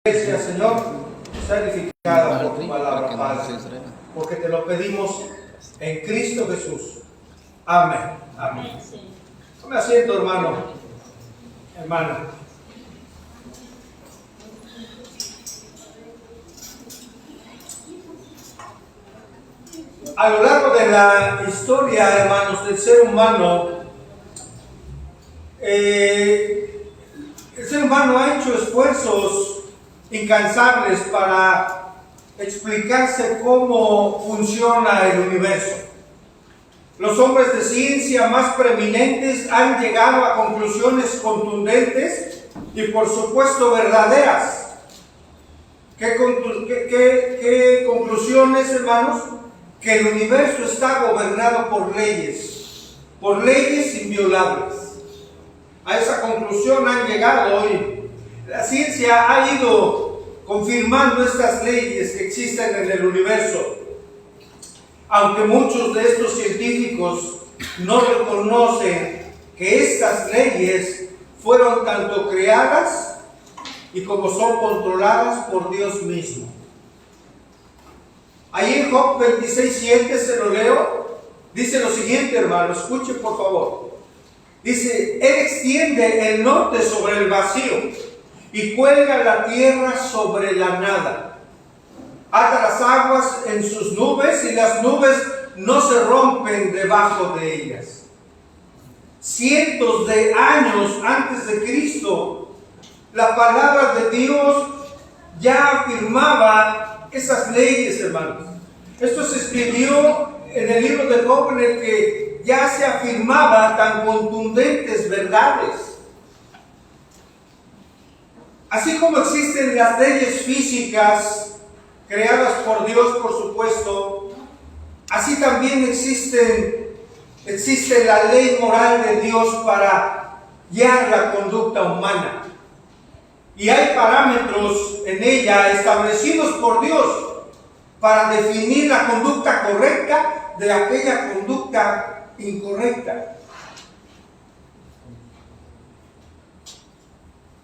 Iglesia, Señor, santificada por tu palabra, Padre, porque te lo pedimos en Cristo Jesús. Amén. Amén. Tome asiento, hermana. A lo largo de la historia, hermanos, del ser humano, el ser humano ha hecho esfuerzos incansables para explicarse cómo funciona el universo. Los hombres de ciencia más preeminentes han llegado a conclusiones contundentes y por supuesto verdaderas. ¿Qué conclusiones, hermanos? Que el universo está gobernado por leyes inviolables. A esa conclusión han llegado hoy. La ciencia ha ido confirmando estas leyes que existen en el universo, aunque muchos de estos científicos no reconocen que estas leyes fueron tanto creadas y como son controladas por Dios mismo. Ahí en Job 26:7 se lo leo, dice lo siguiente, hermano, escuche por favor. Dice: Él extiende el norte sobre el vacío y cuelga la tierra sobre la nada. Ata las aguas en sus nubes y las nubes no se rompen debajo de ellas. Cientos de años antes de Cristo, la palabra de Dios ya afirmaba esas leyes, hermanos. Esto se escribió en el libro de Job, en el que ya se afirmaba tan contundentes verdades. Así como existen las leyes físicas creadas por Dios, por supuesto, así también existe la ley moral de Dios para guiar la conducta humana. Y hay parámetros en ella establecidos por Dios para definir la conducta correcta de aquella conducta incorrecta.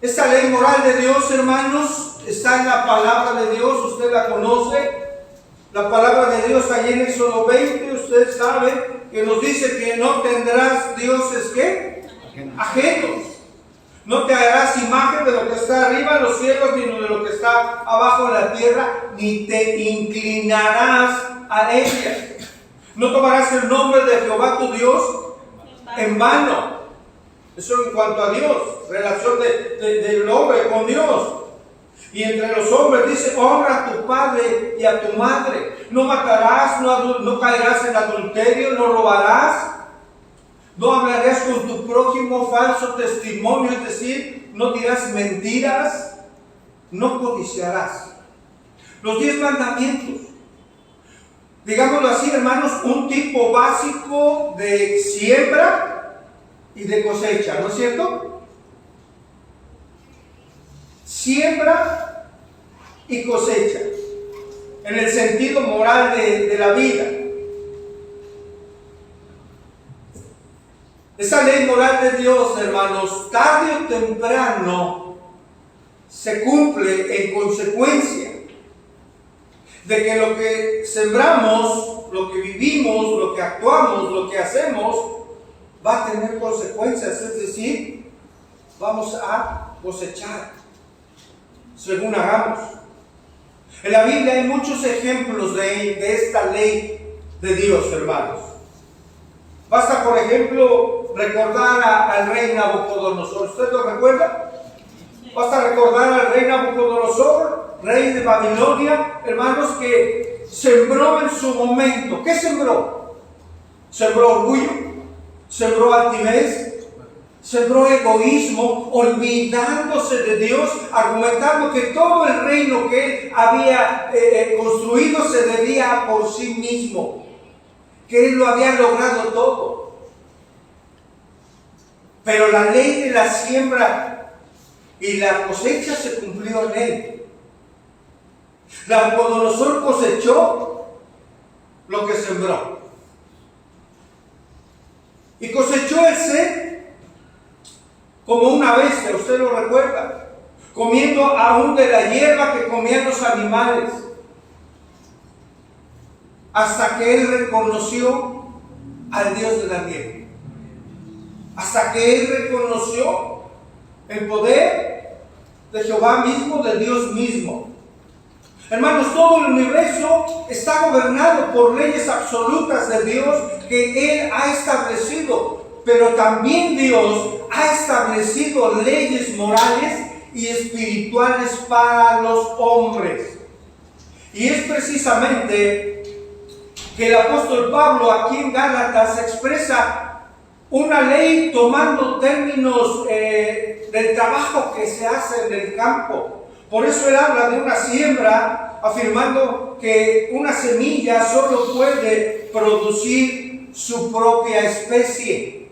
Esta ley moral de Dios, hermanos, está en la palabra de Dios, usted la conoce. La palabra de Dios allí en Éxodo 20, usted sabe que nos dice que no tendrás dioses, ¿qué? Ajenos. No te harás imagen de lo que está arriba en los cielos, ni de lo que está abajo en la tierra, ni te inclinarás a ella. No tomarás el nombre de Jehová tu Dios en vano. Eso en cuanto a Dios, relación del hombre con Dios. Y entre los hombres dice: honra a tu padre y a tu madre. No matarás, no caerás en adulterio, no robarás, no hablarás con tu prójimo falso testimonio, es decir, no dirás mentiras, no codiciarás. Los 10 mandamientos, digámoslo así, hermanos, un tipo básico de siembra y de cosecha, ¿no es cierto? Siembra y cosecha, en el sentido moral de la vida. Esa ley moral de Dios, hermanos, tarde o temprano se cumple en consecuencia de que lo que sembramos, lo que vivimos, lo que actuamos, lo que hacemos, va a tener consecuencias, es decir, vamos a cosechar según hagamos. En la Biblia hay muchos ejemplos de esta ley de Dios, hermanos. Basta, por ejemplo, recordar al rey Nabucodonosor. ¿Usted lo recuerda? Basta recordar al rey Nabucodonosor, rey de Babilonia, hermanos, que sembró en su momento. ¿Qué sembró? Sembró orgullo, sembró altivez, sembró egoísmo, olvidándose de Dios, argumentando que todo el reino que él había construido se debía por sí mismo, que él lo había logrado todo. Pero la ley de la siembra y la cosecha se cumplió en él. Nabucodonosor cosechó lo que sembró. Y cosechó el ser como una bestia, usted lo recuerda. comiendo aún de la hierba que comían los animales, hasta que él reconoció al Dios de la tierra, hasta que él reconoció el poder de Jehová mismo, de Dios mismo. Hermanos, todo el universo está gobernado por leyes absolutas de Dios que Él ha establecido, pero también Dios ha establecido leyes morales y espirituales para los hombres. Y es precisamente que el apóstol Pablo aquí en Gálatas expresa una ley tomando términos del trabajo que se hace en el campo. Por eso él habla de una siembra, afirmando que una semilla solo puede producir su propia especie.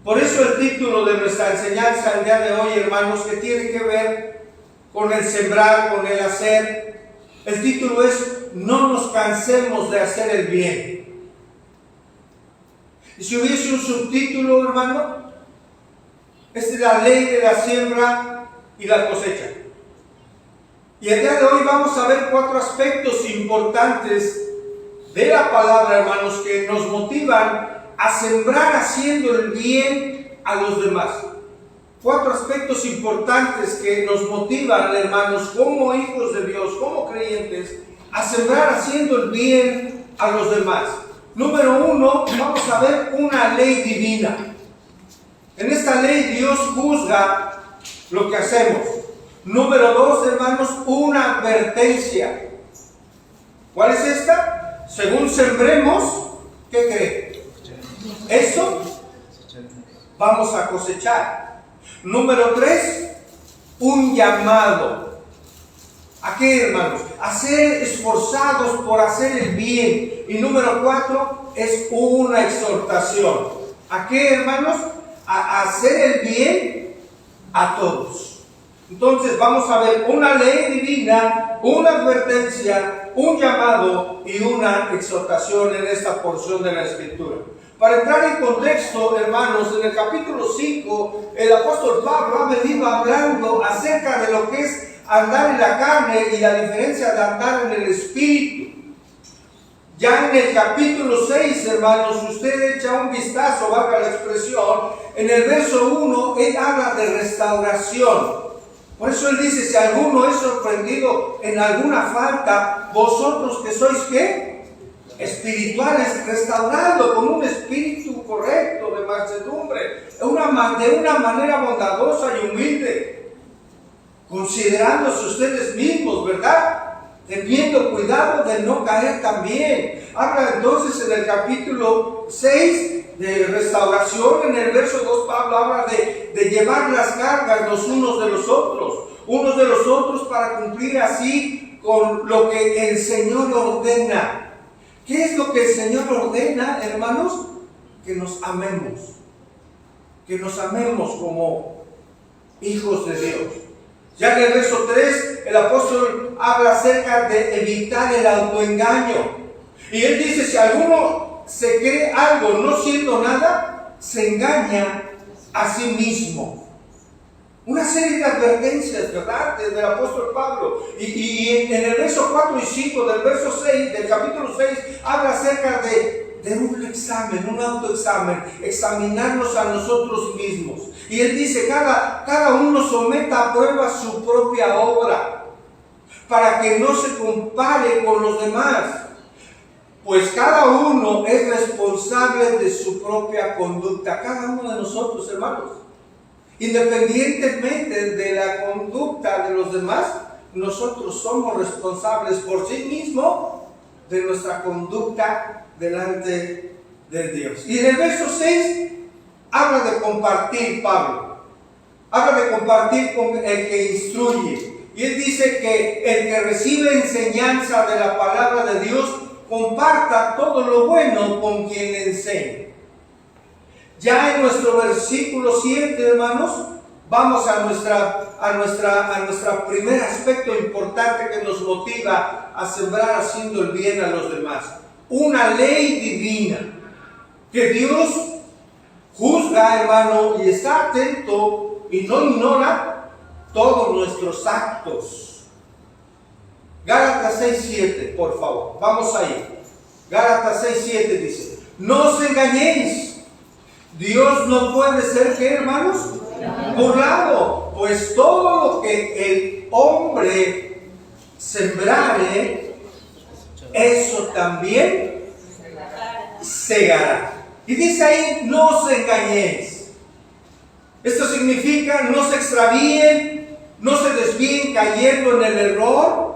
Por eso el título de nuestra enseñanza el día de hoy, hermanos, que tiene que ver con el sembrar, con el hacer. El título es: no nos cansemos de hacer el bien. Y si hubiese un subtítulo, hermano, es la ley de la siembra y la cosecha. Y el día de hoy vamos a ver 4 aspectos importantes de la palabra, hermanos, que nos motivan a sembrar haciendo el bien a los demás. 4 aspectos importantes que nos motivan, hermanos, como hijos de Dios, como creyentes, a sembrar haciendo el bien a los demás. Número 1, vamos a ver una ley divina. En esta ley Dios juzga lo que hacemos. Número 2, hermanos, una advertencia. ¿Cuál es esta? Según sembremos, ¿qué cree? Eso vamos a cosechar. Número 3, un llamado. ¿A qué, hermanos? A ser esforzados por hacer el bien. Y número 4 es una exhortación. ¿A qué, hermanos? A hacer el bien a todos. Entonces vamos a ver una ley divina, una advertencia, un llamado y una exhortación en esta porción de la Escritura. Para entrar en contexto, hermanos, en el capítulo 5, el apóstol Pablo ha venido hablando acerca de lo que es andar en la carne y la diferencia de andar en el Espíritu. Ya en el capítulo 6, hermanos, si usted echa un vistazo, valga la expresión, en el verso 1, él habla de restauración. Por eso él dice: si alguno es sorprendido en alguna falta, vosotros que sois, ¿qué? Espirituales, restaurando con un espíritu correcto de mansedumbre, de una manera bondadosa y humilde, considerándose ustedes mismos, ¿verdad? Teniendo cuidado de no caer también. Habla entonces en el capítulo 6 de restauración. En el verso 2 Pablo habla de llevar las cargas los unos de los otros para cumplir así con lo que el Señor ordena. ¿Qué es lo que el Señor ordena, hermanos? Que nos amemos. Que nos amemos como hijos de Dios. Ya en el verso 3, el apóstol habla acerca de evitar el autoengaño. Y él dice: si alguno se cree algo no siendo nada, se engaña a sí mismo. Una serie de advertencias, ¿verdad?, del apóstol Pablo. Y en el verso 4 y 5 del verso 6, del capítulo 6, habla acerca de un examen, un autoexamen, examinarnos a nosotros mismos. Y él dice: cada uno someta a prueba su propia obra, para que no se compare con los demás. Pues cada uno es responsable de su propia conducta. Cada uno de nosotros, hermanos. Independientemente de la conducta de los demás, nosotros somos responsables por sí mismos de nuestra conducta delante de Dios. Y en el verso 6 habla de compartir. Pablo habla de compartir con el que instruye, y él dice que el que recibe enseñanza de la palabra de Dios comparta todo lo bueno con quien le enseña. Ya en nuestro versículo 7, hermanos, vamos a nuestro primer aspecto importante que nos motiva a sembrar haciendo el bien a los demás. Una ley divina que Dios juzga, hermano, y está atento y no ignora todos nuestros actos. Gálatas 6:7, por favor, vamos ahí. Gálatas 6:7 dice: no os engañéis, Dios no puede ser, ¿qué, hermanos? Burlado, pues todo lo que el hombre sembrare, eso también segará. Y dice ahí: no os engañéis. Esto significa no se extravíen, no se desvíen cayendo en el error.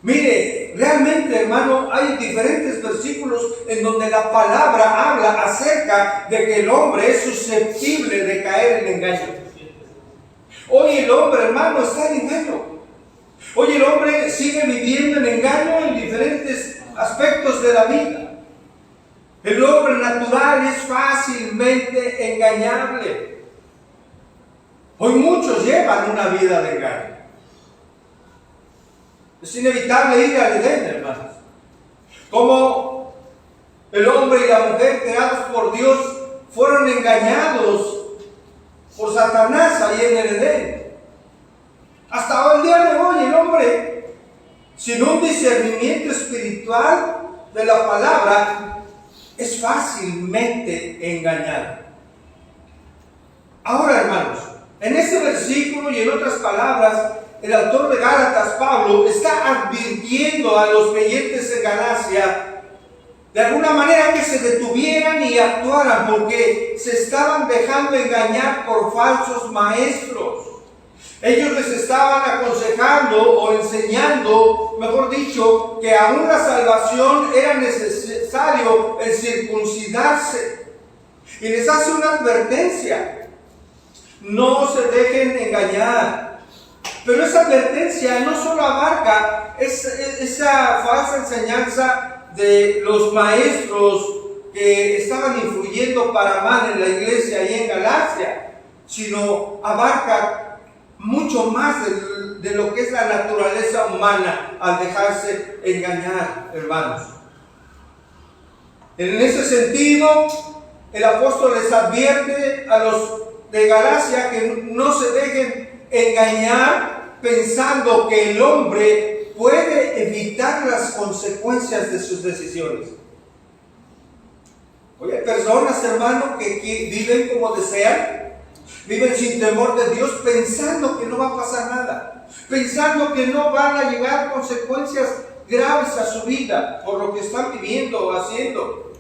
Mire, realmente, hermano, hay diferentes versículos en donde la palabra habla acerca de que el hombre es susceptible de caer en engaño. Hoy el hombre, hermano, está en engaño. Hoy el hombre sigue viviendo en engaño en diferentes aspectos de la vida. El hombre natural es fácilmente engañable. Hoy muchos llevan una vida de engaño. Es inevitable ir al Edén, hermanos. Como el hombre y la mujer creados por Dios fueron engañados por Satanás ahí en el Edén. Hasta el día de hoy el hombre, sin un discernimiento espiritual de la palabra, es fácilmente engañado. Ahora, hermanos, en este versículo y en otras palabras, el autor de Gálatas, Pablo, está advirtiendo a los creyentes en Galacia de alguna manera que se detuvieran y actuaran, porque se estaban dejando engañar por falsos maestros. Ellos les estaban aconsejando o enseñando, mejor dicho, que aún la salvación era necesario el circuncidarse. Y les hace una advertencia: no se dejen engañar. Pero esa advertencia no solo abarca esa falsa enseñanza de los maestros que estaban influyendo para mal en la iglesia y en Galacia, sino abarca mucho más de lo que es la naturaleza humana al dejarse engañar, hermanos. En ese sentido, el apóstol les advierte a los de Galacia que no se dejen engañar pensando que el hombre puede evitar las consecuencias de sus decisiones. Hoy hay personas, hermano, que viven como desean, viven sin temor de Dios, pensando que no va a pasar nada, pensando que no van a llegar consecuencias graves a su vida por lo que están viviendo o haciendo.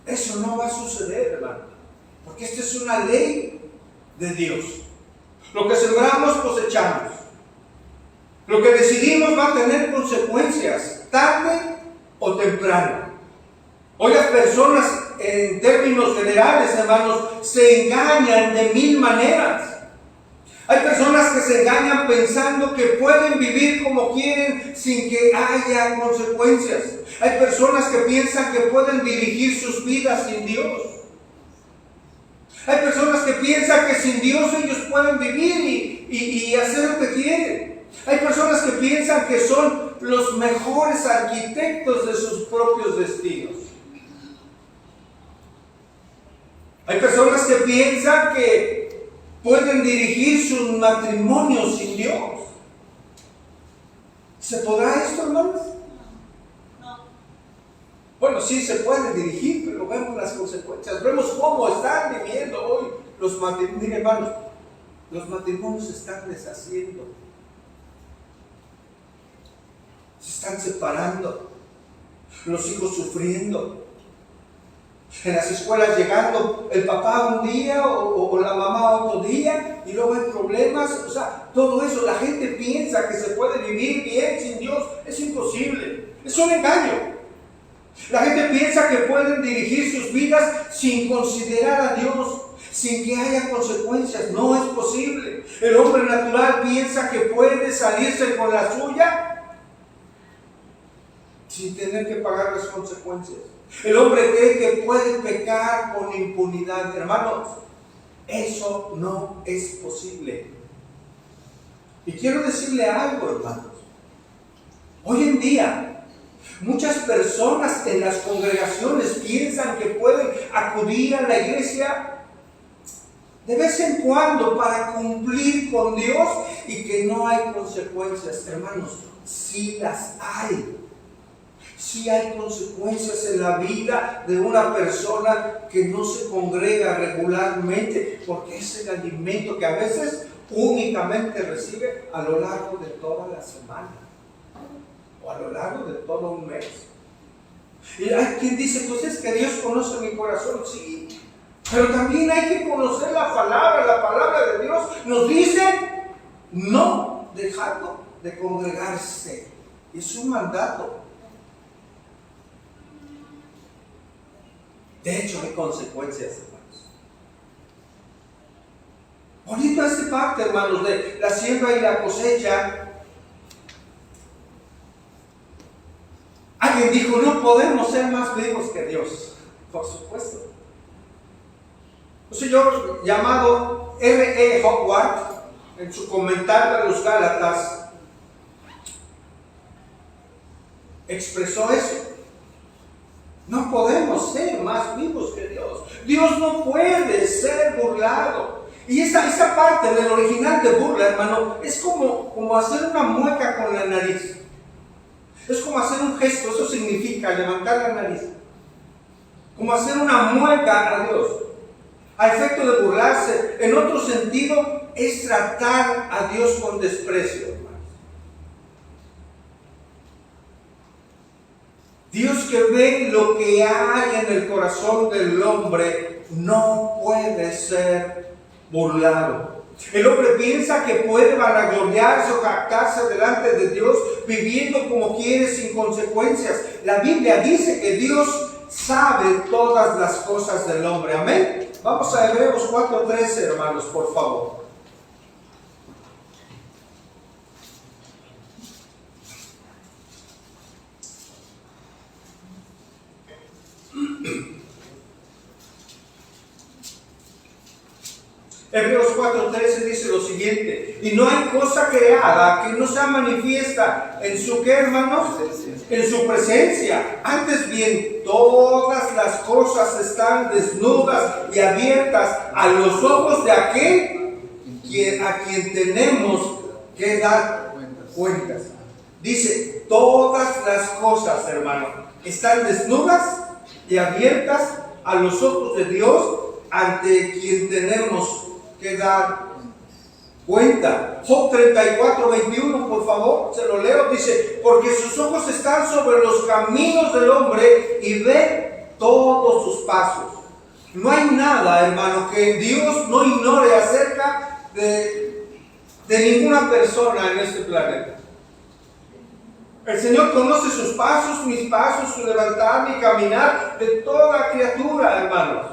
Eso no va a suceder, hermano, porque esta es una ley de Dios. Lo que sembramos, cosechamos. Lo que decidimos va a tener consecuencias, tarde o temprano. Hoy las personas, en términos generales, hermanos, se engañan de mil maneras. Hay personas que se engañan pensando que pueden vivir como quieren sin que haya consecuencias. Hay personas que piensan que pueden dirigir sus vidas sin Dios. Hay personas que piensan que sin Dios ellos pueden vivir y hacer lo que quieren. Hay personas que piensan que son los mejores arquitectos de sus propios destinos. Hay personas que piensan que pueden dirigir sus matrimonios sin Dios. ¿Se podrá esto, hermanos? Bueno, sí se puede dirigir, pero vemos las consecuencias. Vemos cómo están viviendo hoy los matrimonios. Miren, hermanos, los matrimonios se están deshaciendo. Se están separando. Los hijos sufriendo. En las escuelas llegando el papá un día o la mamá otro día y luego hay problemas. O sea, todo eso, la gente piensa que se puede vivir bien sin Dios. Es imposible. Es un engaño. La gente piensa que pueden dirigir sus vidas sin considerar a Dios, sin que haya consecuencias. No es posible. El hombre natural piensa que puede salirse con la suya sin tener que pagar las consecuencias. El hombre cree que puede pecar con impunidad. Hermanos, eso no es posible. Y quiero decirle algo, hermanos. Hoy en día, Muchas personas en las congregaciones piensan que pueden acudir a la iglesia de vez en cuando para cumplir con Dios y que no hay consecuencias. Hermanos, sí las hay. Sí hay consecuencias en la vida de una persona que no se congrega regularmente, porque es el alimento que a veces únicamente recibe a lo largo de toda la semana o a lo largo de todo un mes. Y hay quien dice, pues es que Dios conoce mi corazón. Sí, pero también hay que conocer la palabra de Dios nos dice no dejando de congregarse. Es un mandato. De hecho, hay consecuencias, hermanos. Bonito esta parte, hermanos, de la siembra y la cosecha. Alguien dijo, no podemos ser más vivos que Dios. Por supuesto. Un señor llamado R.E. Howard, en su comentario a los Gálatas, expresó eso. No podemos ser más vivos que Dios. Dios no puede ser burlado. Y esa parte del original de burla, hermano, es como hacer una mueca con la nariz. Es como hacer un gesto, eso significa levantar la nariz. Como hacer una mueca a Dios, a efecto de burlarse. En otro sentido, es tratar a Dios con desprecio, hermanos. Dios que ve lo que hay en el corazón del hombre no puede ser burlado. El hombre piensa que puede vanagloriarse o jactarse delante de Dios viviendo como quiere sin consecuencias. La Biblia dice que Dios sabe todas las cosas del hombre. Amén. Vamos a Hebreos 4:13, hermanos, por favor. Hebreos 4:13 dice lo siguiente: y no hay cosa creada que no sea manifiesta en su, ¿qué, hermanos? En su presencia. Antes bien, todas las cosas están desnudas y abiertas a los ojos de aquel a quien tenemos que dar cuentas. Dice, todas las cosas, hermano, están desnudas y abiertas a los ojos de Dios, ante quien tenemos que dar cuenta. Job 34:21, por favor, se lo leo. Dice, porque sus ojos están sobre los caminos del hombre y ven todos sus pasos. No hay nada, hermano, que Dios no ignore acerca de ninguna persona en este planeta. El Señor conoce sus pasos, mis pasos, su levantar y caminar de toda criatura, hermanos.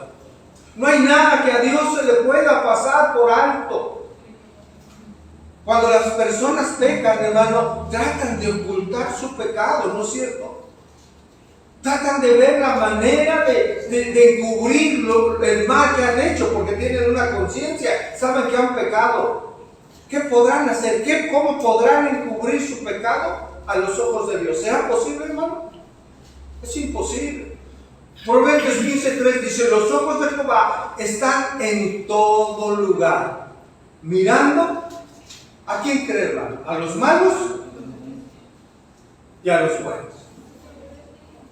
No hay nada que a Dios se le pueda pasar por alto. Cuando las personas pecan, hermano, tratan de ocultar su pecado, ¿no es cierto? Tratan de ver la manera de encubrir el mal que han hecho, porque tienen una conciencia, saben que han pecado. ¿Qué podrán hacer? ¿Cómo podrán encubrir su pecado a los ojos de Dios? ¿Será posible, hermano? Es imposible. Proverbios 15:3 dice, los ojos de Jehová están en todo lugar, mirando, ¿a quién cree, hermano? ¿A los malos y a los buenos?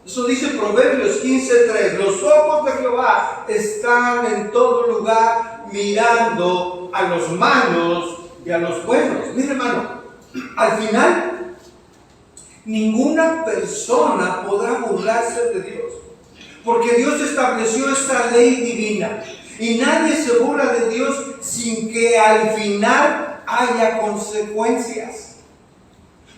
Eso dice Proverbios 15:3, los ojos de Jehová están en todo lugar, mirando a los malos y a los buenos. Mire, hermano, al final, ninguna persona podrá burlarse de Dios. Porque Dios estableció esta ley divina y nadie se burla de Dios sin que al final haya consecuencias.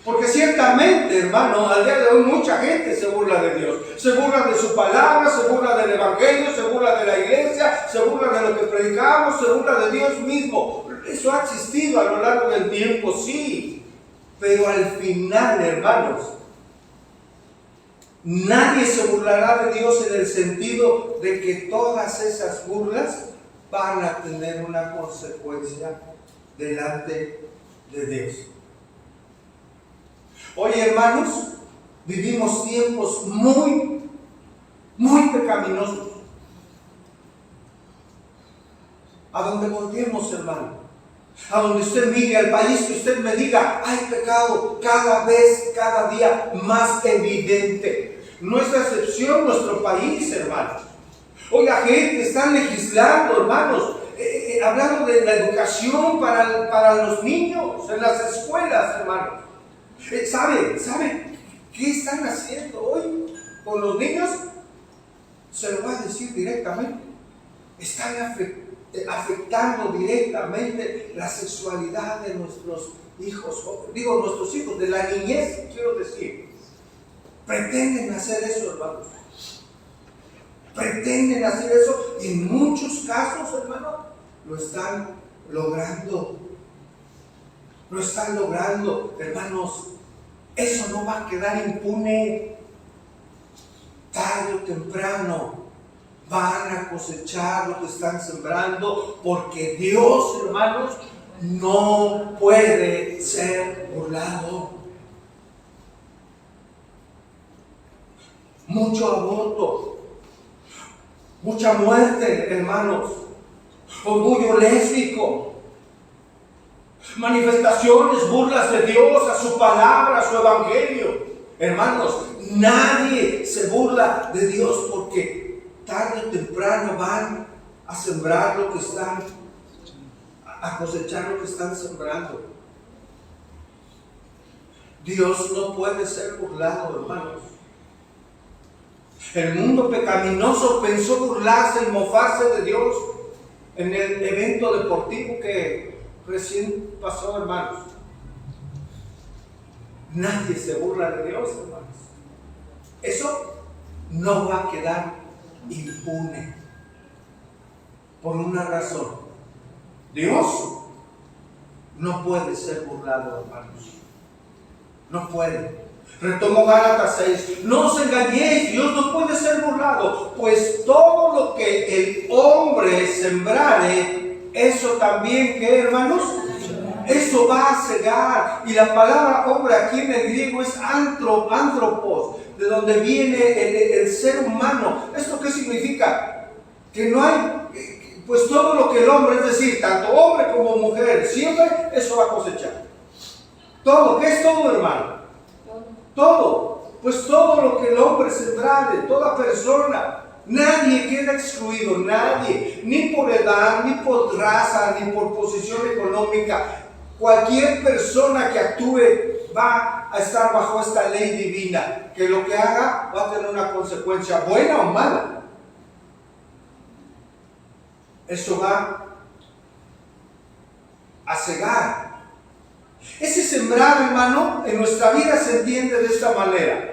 Porque ciertamente, hermano, al día de hoy mucha gente se burla de Dios. Se burla de su palabra, se burla del evangelio, se burla de la iglesia, se burla de lo que predicamos, se burla de Dios mismo. Eso ha existido a lo largo del tiempo, sí. Pero al final, hermanos, nadie se burlará de Dios en el sentido de que todas esas burlas van a tener una consecuencia delante de Dios. Oye, hermanos, vivimos tiempos muy, muy pecaminosos. A donde volvemos, hermano, a donde usted mire, al país que usted me diga, hay pecado cada vez, cada día más evidente. No es la excepción nuestro país, hermanos. Hoy la gente está legislando, hermanos, hablando de la educación para los niños en las escuelas, hermanos. ¿Sabe qué están haciendo hoy con los niños? Se lo voy a decir directamente. Están afectando directamente la sexualidad de nuestros hijos, nuestros hijos, de la niñez, quiero decir. Pretenden hacer eso, hermanos. Pretenden hacer eso y en muchos casos, hermano, lo están logrando. Lo están logrando, hermanos. Eso no va a quedar impune. Tarde o temprano van a cosechar lo que están sembrando, porque Dios, hermanos, no puede ser burlado. Mucho aborto, mucha muerte, hermanos, orgullo lésbico, manifestaciones, burlas de Dios, a su palabra, a su evangelio. Hermanos, nadie se burla de Dios, porque tarde o temprano van a sembrar lo que están, a cosechar lo que están sembrando. Dios no puede ser burlado, hermanos. El mundo pecaminoso pensó burlarse y mofarse de Dios en el evento deportivo que recién pasó, hermanos. Nadie se burla de Dios, hermanos. Eso no va a quedar impune, por una razón. Dios no puede ser burlado, hermanos. No puede. Retomo Gálatas 6. No os engañéis, Dios no puede ser burlado, pues todo lo que el hombre sembrare, eso también, ¿qué, hermanos? Eso va a cegar. Y la palabra hombre aquí en el griego es antropos, de donde viene el ser humano. ¿Esto qué significa? Que no hay, pues todo lo que el hombre, es decir, tanto hombre como mujer, siempre eso va a cosechar. Todo, ¿qué es todo, hermano? Todo. Pues todo lo que el hombre sembrare, toda persona. Nadie queda excluido, nadie, ni por edad, ni por raza, ni por posición económica. Cualquier persona que actúe va a estar bajo esta ley divina, que lo que haga va a tener una consecuencia, buena o mala. Eso va a cegar. Ese sembrar, hermano, en nuestra vida se entiende de esta manera.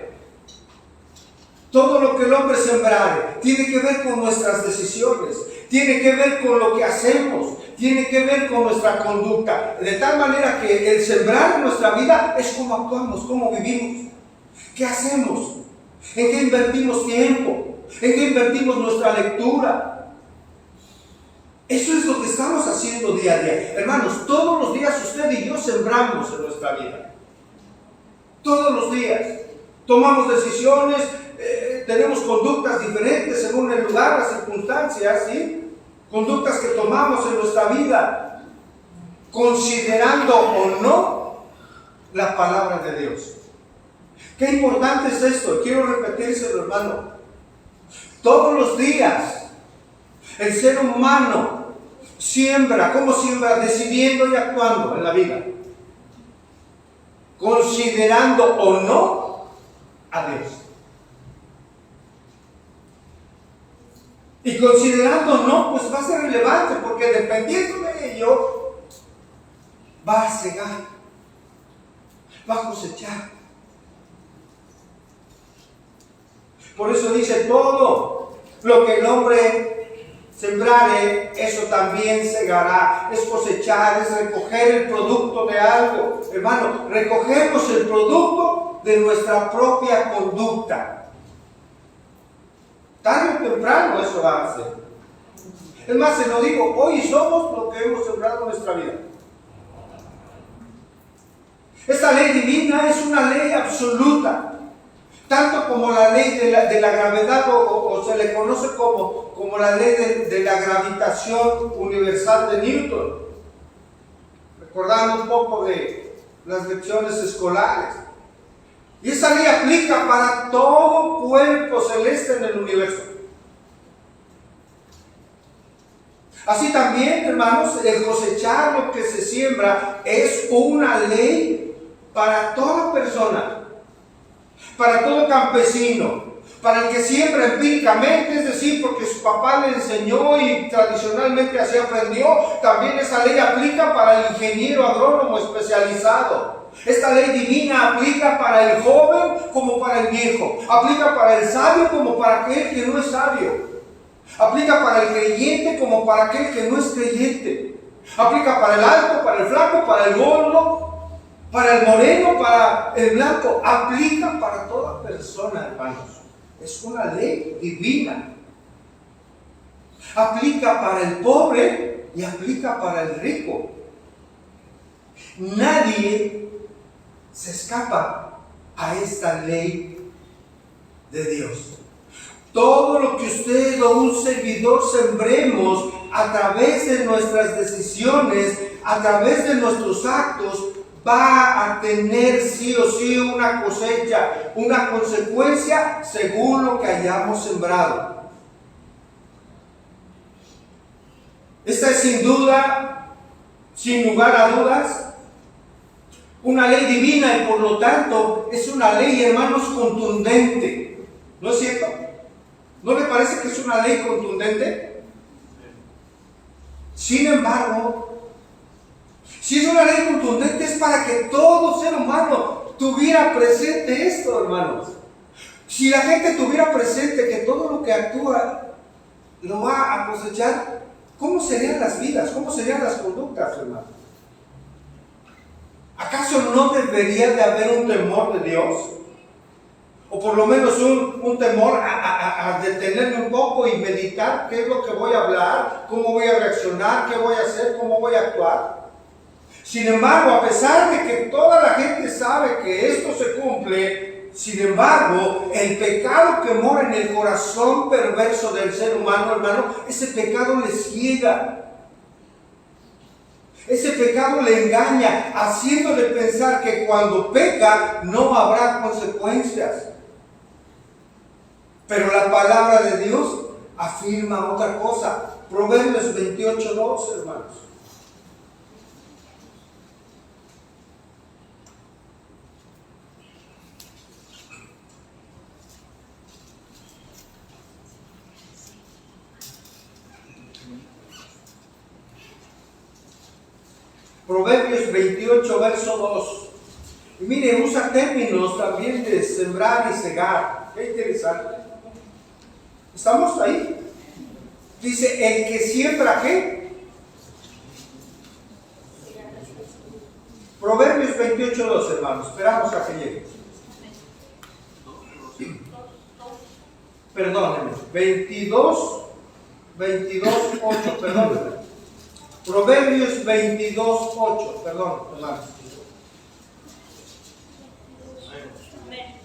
Todo lo que el hombre sembrare tiene que ver con nuestras decisiones, tiene que ver con lo que hacemos, tiene que ver con nuestra conducta. De tal manera que el sembrar en nuestra vida es cómo actuamos, cómo vivimos, qué hacemos, en qué invertimos tiempo, en qué invertimos nuestra lectura. Eso es lo que estamos haciendo día a día. Hermanos, todos los días usted y yo sembramos en nuestra vida. Todos los días. Tomamos decisiones, tenemos conductas diferentes según el lugar, las circunstancias, ¿sí? Conductas que tomamos en nuestra vida, considerando o no la palabra de Dios. Qué importante es esto, quiero repetírselo, hermano. Todos los días el ser humano siembra. ¿Cómo siembra? Decidiendo y actuando en la vida, considerando o no a Dios. Y considerando no, pues va a ser relevante, porque dependiendo de ello va a cegar, va a cosechar. Por eso dice, todo lo que el hombre sembrare, eso también segará. Es cosechar, es recoger el producto de algo. Hermano, recogemos el producto de nuestra propia conducta. Tarde o temprano eso va a hacer. Es más, se lo digo, hoy somos lo que hemos sembrado en nuestra vida. Esta ley divina es una ley absoluta. tanto como la ley de la gravedad o se le conoce como la ley de la gravitación universal de Newton, recordando un poco de las lecciones escolares. Y esa ley aplica para todo cuerpo celeste en el universo. Así también, hermanos, el cosechar lo que se siembra es una ley para toda persona, para todo campesino, para el que siembra empíricamente, es decir, porque su papá le enseñó y tradicionalmente así aprendió. También esa ley aplica para el ingeniero agrónomo especializado. Esta ley divina aplica para el joven como para el viejo, aplica para el sabio como para aquel que no es sabio. Aplica para el creyente como para aquel que no es creyente. Aplica para el alto, para el flaco, para el gordo, para el moreno, para el blanco. Aplica para toda persona, hermanos. Es una ley divina. Aplica para el pobre y aplica para el rico. Nadie se escapa a esta ley de Dios. Todo lo que usted o un servidor sembremos a través de nuestras decisiones, a través de nuestros actos, va a tener sí o sí una cosecha, una consecuencia según lo que hayamos sembrado. Esta es sin duda, sin lugar a dudas, una ley divina y por lo tanto es una ley, hermanos, contundente. ¿No es cierto? ¿No le parece que es una ley contundente? Sin embargo, si es una ley contundente es para que todo ser humano tuviera presente esto, hermanos. Si la gente tuviera presente que todo lo que actúa lo va a cosechar, ¿cómo serían las vidas? ¿Cómo serían las conductas, hermanos? ¿Acaso no debería de haber un temor de Dios? O por lo menos un temor a detenerme un poco y meditar qué es lo que voy a hablar, cómo voy a reaccionar, qué voy a hacer, cómo voy a actuar. Sin embargo, a pesar de que toda la gente sabe que esto se cumple, sin embargo, el pecado que mora en el corazón perverso del ser humano, hermano, ese pecado le ciega. Ese pecado le engaña, haciéndole pensar que cuando peca no habrá consecuencias. Pero la palabra de Dios afirma otra cosa. Proverbios 28:2, hermanos. Proverbios 28, verso 2. Y mire, usa términos también de sembrar y cegar. Qué interesante. ¿Estamos ahí? Dice, el que siembra, ¿qué? Proverbios 28, 2, hermanos. Esperamos a que llegue. Perdónenme. 22, 8, perdónenme. Proverbios 22, 8, perdón, hermanos.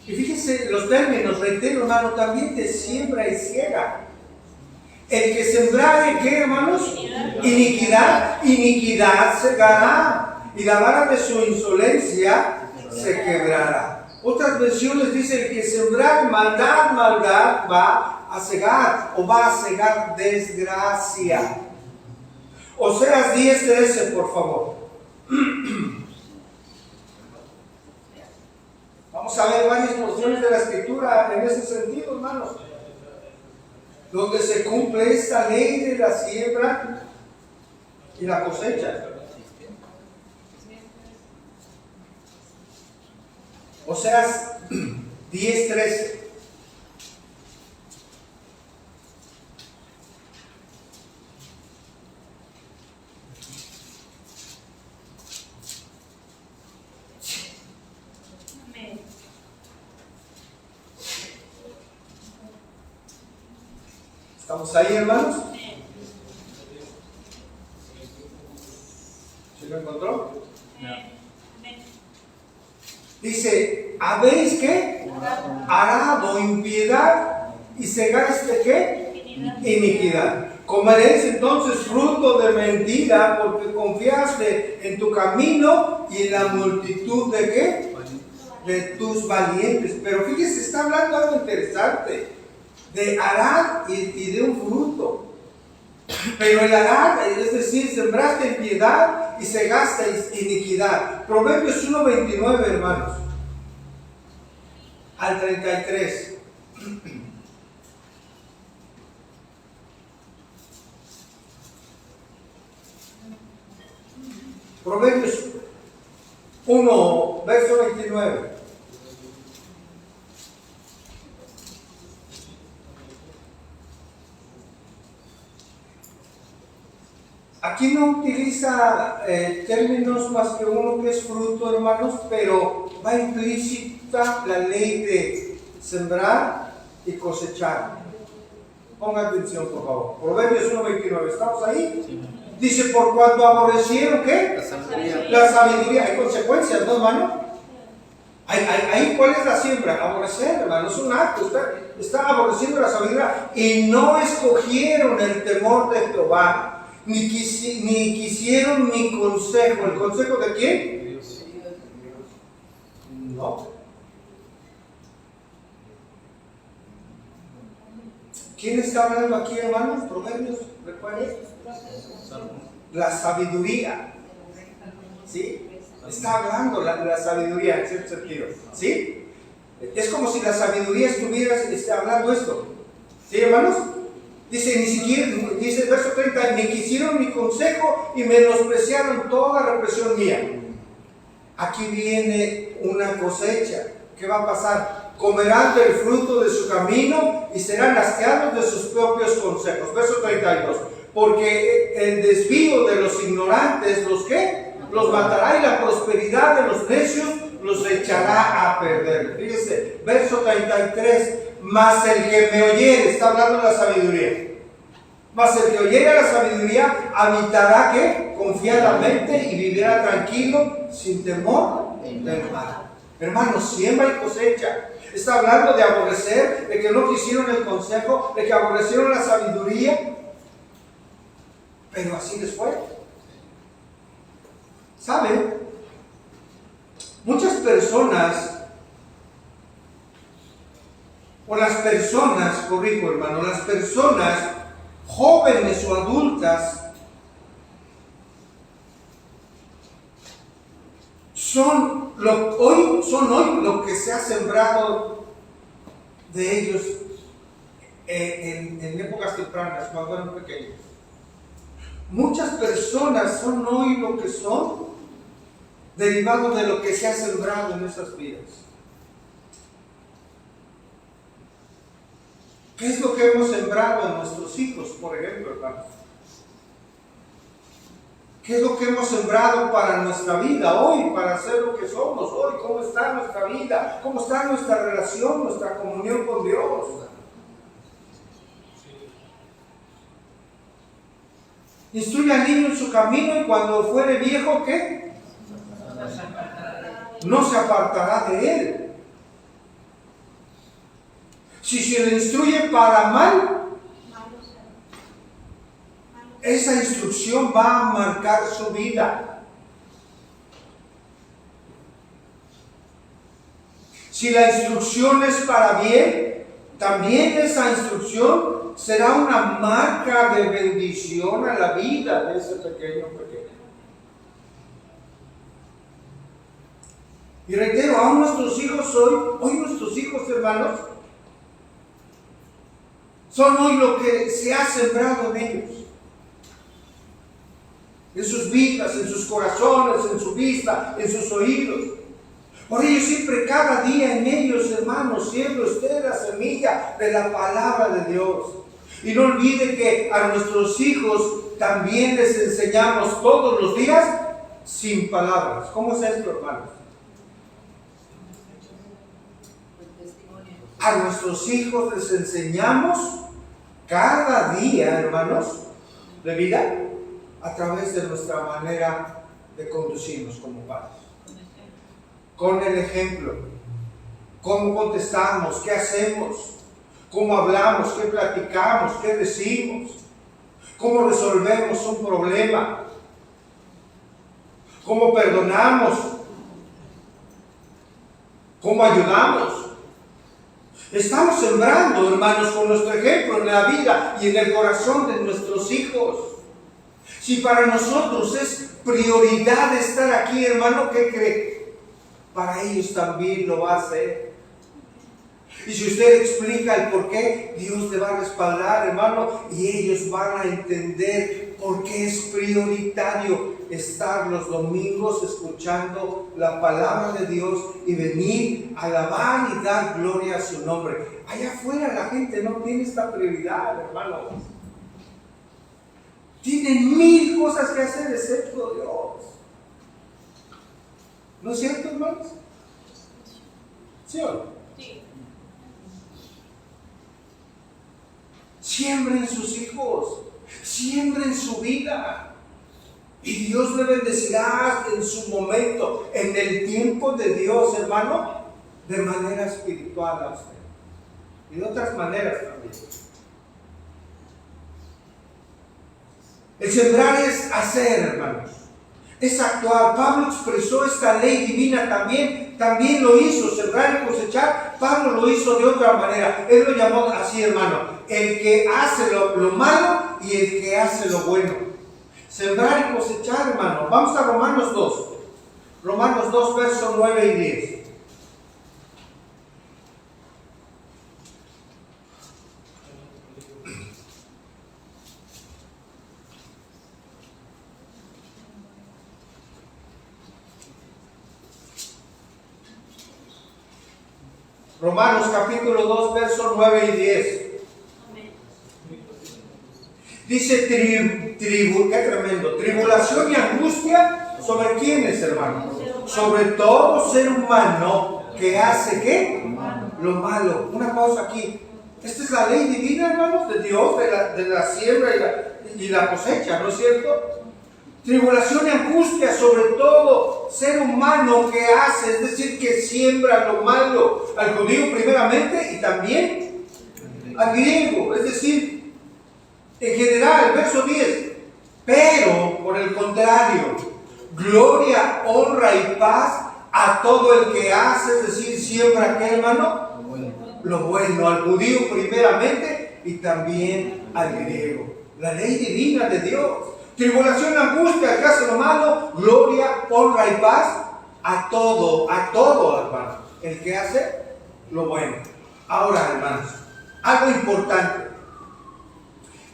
Y fíjense los términos, reitero, hermano, también de siembra y ciega. El que sembrare, ¿qué, hermanos? Iniquidad, iniquidad segará, y la vara de su insolencia se quebrará. Otras versiones dicen que sembrar maldad, maldad va a cegar, o va a cegar desgracia. Oseas 10:13, por favor. Vamos a ver varias porciones de la Escritura en ese sentido, hermanos, donde se cumple esta ley de la siembra y la cosecha. Oseas 10:13. ¿Estamos ahí, hermanos? ¿Sí lo encontró? Dice, ¿habéis qué? Arado impiedad y cegaste qué? Iniquidad. Comeréis entonces fruto de mentira porque confiaste en tu camino y en la multitud de qué? De tus valientes. Pero fíjese, está hablando algo interesante de arar y de un fruto. Pero el arar, es decir, sembraste en piedad y cegaste iniquidad. Proverbios 1:29, hermanos, al 33. Proverbios 1, verso 29. Aquí no utiliza términos más que uno que es fruto, hermanos, pero va implícita la ley de sembrar y cosechar. Ponga atención, por favor. Proverbios 1:29, ¿estamos ahí? Sí. Dice, por cuanto aborrecieron, ¿qué? La sabiduría. La sabiduría. Hay consecuencias, ¿no, hermano? Ahí, ¿cuál es la siembra? Aborrecer, hermano, es un acto. Está aborreciendo la sabiduría. Y no escogieron el temor de Jehová. Ni quisieron mi consejo. ¿El consejo de quién? Dios. No. ¿Quién está hablando aquí, hermanos? Proverbios, ¿recuerden? La sabiduría. ¿Sí? Está hablando la sabiduría en cierto sentido. ¿Sí? Es como si la sabiduría estuviera hablando esto. ¿Sí, hermanos? Dice, ni siquiera, dice el verso 30, ni quisieron mi consejo y menospreciaron toda represión mía. Aquí viene una cosecha. ¿Qué va a pasar? Comerán del fruto de su camino y serán hastiados de sus propios consejos. Verso 32. Porque el desvío de los ignorantes, ¿los qué? Los matará y la prosperidad de los necios los echará a perder. Fíjese, verso 33. Mas el que me oyere, está hablando de la sabiduría. Mas el que oyere la sabiduría habitará ¿qué? Confiadamente y vivirá tranquilo, sin temor del mal. Hermanos, siembra y cosecha. Está hablando de aborrecer, de que no quisieron el consejo, de que aborrecieron la sabiduría. Pero así les fue. ¿Saben? Muchas personas, o las personas, corrijo hermano, las personas jóvenes o adultas son hoy lo que se ha sembrado de ellos en épocas tempranas, cuando eran pequeños. Muchas personas son hoy lo que son derivado de lo que se ha sembrado en esas vidas. ¿Qué es lo que hemos sembrado en nuestros hijos, por ejemplo, hermanos? ¿Qué es lo que hemos sembrado para nuestra vida hoy, para ser lo que somos hoy? ¿Cómo está nuestra vida? ¿Cómo está nuestra relación, nuestra comunión con Dios? Instruye al niño en su camino y cuando fuere viejo, ¿qué? No se apartará de él. Si se le instruye para mal, esa instrucción va a marcar su vida. Si la instrucción es para bien, también esa instrucción será una marca de bendición a la vida de ese pequeño. Y reitero, aún nuestros hijos hoy nuestros hijos, hermanos, son hoy lo que se ha sembrado en ellos. En sus vidas, en sus corazones, en su vista, en sus oídos. Por ello siempre, cada día en ellos, hermanos, siempre usted la semilla de la palabra de Dios. Y no olvide que a nuestros hijos también les enseñamos todos los días sin palabras. ¿Cómo es esto, hermanos? A nuestros hijos les enseñamos cada día, hermanos, de vida a través de nuestra manera de conducirnos como padres. con el ejemplo. ¿Cómo contestamos? ¿Qué hacemos? ¿Cómo hablamos? ¿Qué platicamos? ¿Qué decimos? ¿Cómo resolvemos un problema? ¿Cómo perdonamos? ¿Cómo ayudamos? Estamos sembrando, hermanos, con nuestro ejemplo en la vida y en el corazón de nuestros hijos. Si para nosotros es prioridad estar aquí, hermano, ¿qué cree? Para ellos también lo va a hacer. Y si usted explica el por qué, Dios te va a respaldar, hermano, y ellos van a entender por qué es prioritario estar los domingos escuchando la palabra de Dios y venir a alabar y dar gloria a su nombre. Allá afuera la gente no tiene esta prioridad, hermano. Tienen 1000 cosas que hacer excepto Dios. ¿No es cierto, hermanos? ¿Sí o no? Sí. Siembren sus hijos, siembren su vida. Y Dios le bendecirá en su momento, en el tiempo de Dios, hermano, de manera espiritual a usted. Y de otras maneras también. El sembrar es hacer, hermanos. Es actuar. Pablo expresó esta ley divina también lo hizo, sembrar y cosechar. Pablo lo hizo de otra manera. Él lo llamó así, hermano: el que hace lo malo y el que hace lo bueno. Sembrar y cosechar, hermano. Vamos a Romanos 2. Romanos 2, versos 9 y 10. Romanos capítulo 2, versos 9 y 10. Dice qué tremendo, tribulación y angustia, ¿sobre quiénes, hermano? Sobre todo ser humano que hace ¿qué? Lo malo. Una pausa aquí. Esta es la ley divina, hermanos, de Dios, de la siembra y la cosecha, ¿no es cierto? Tribulación y angustia, sobre todo ser humano que hace, es decir, que siembra lo malo, al judío primeramente y también al griego, es decir, en general, verso 10, pero por el contrario, gloria, honra y paz a todo el que hace, es decir, siembra, ¿qué, hermano? Lo bueno, al judío primeramente y también al griego. La ley divina de Dios. Tribulación, angustia, que hace lo malo, gloria, honra y paz a todo, hermano, el que hace lo bueno. Ahora, hermanos, algo importante.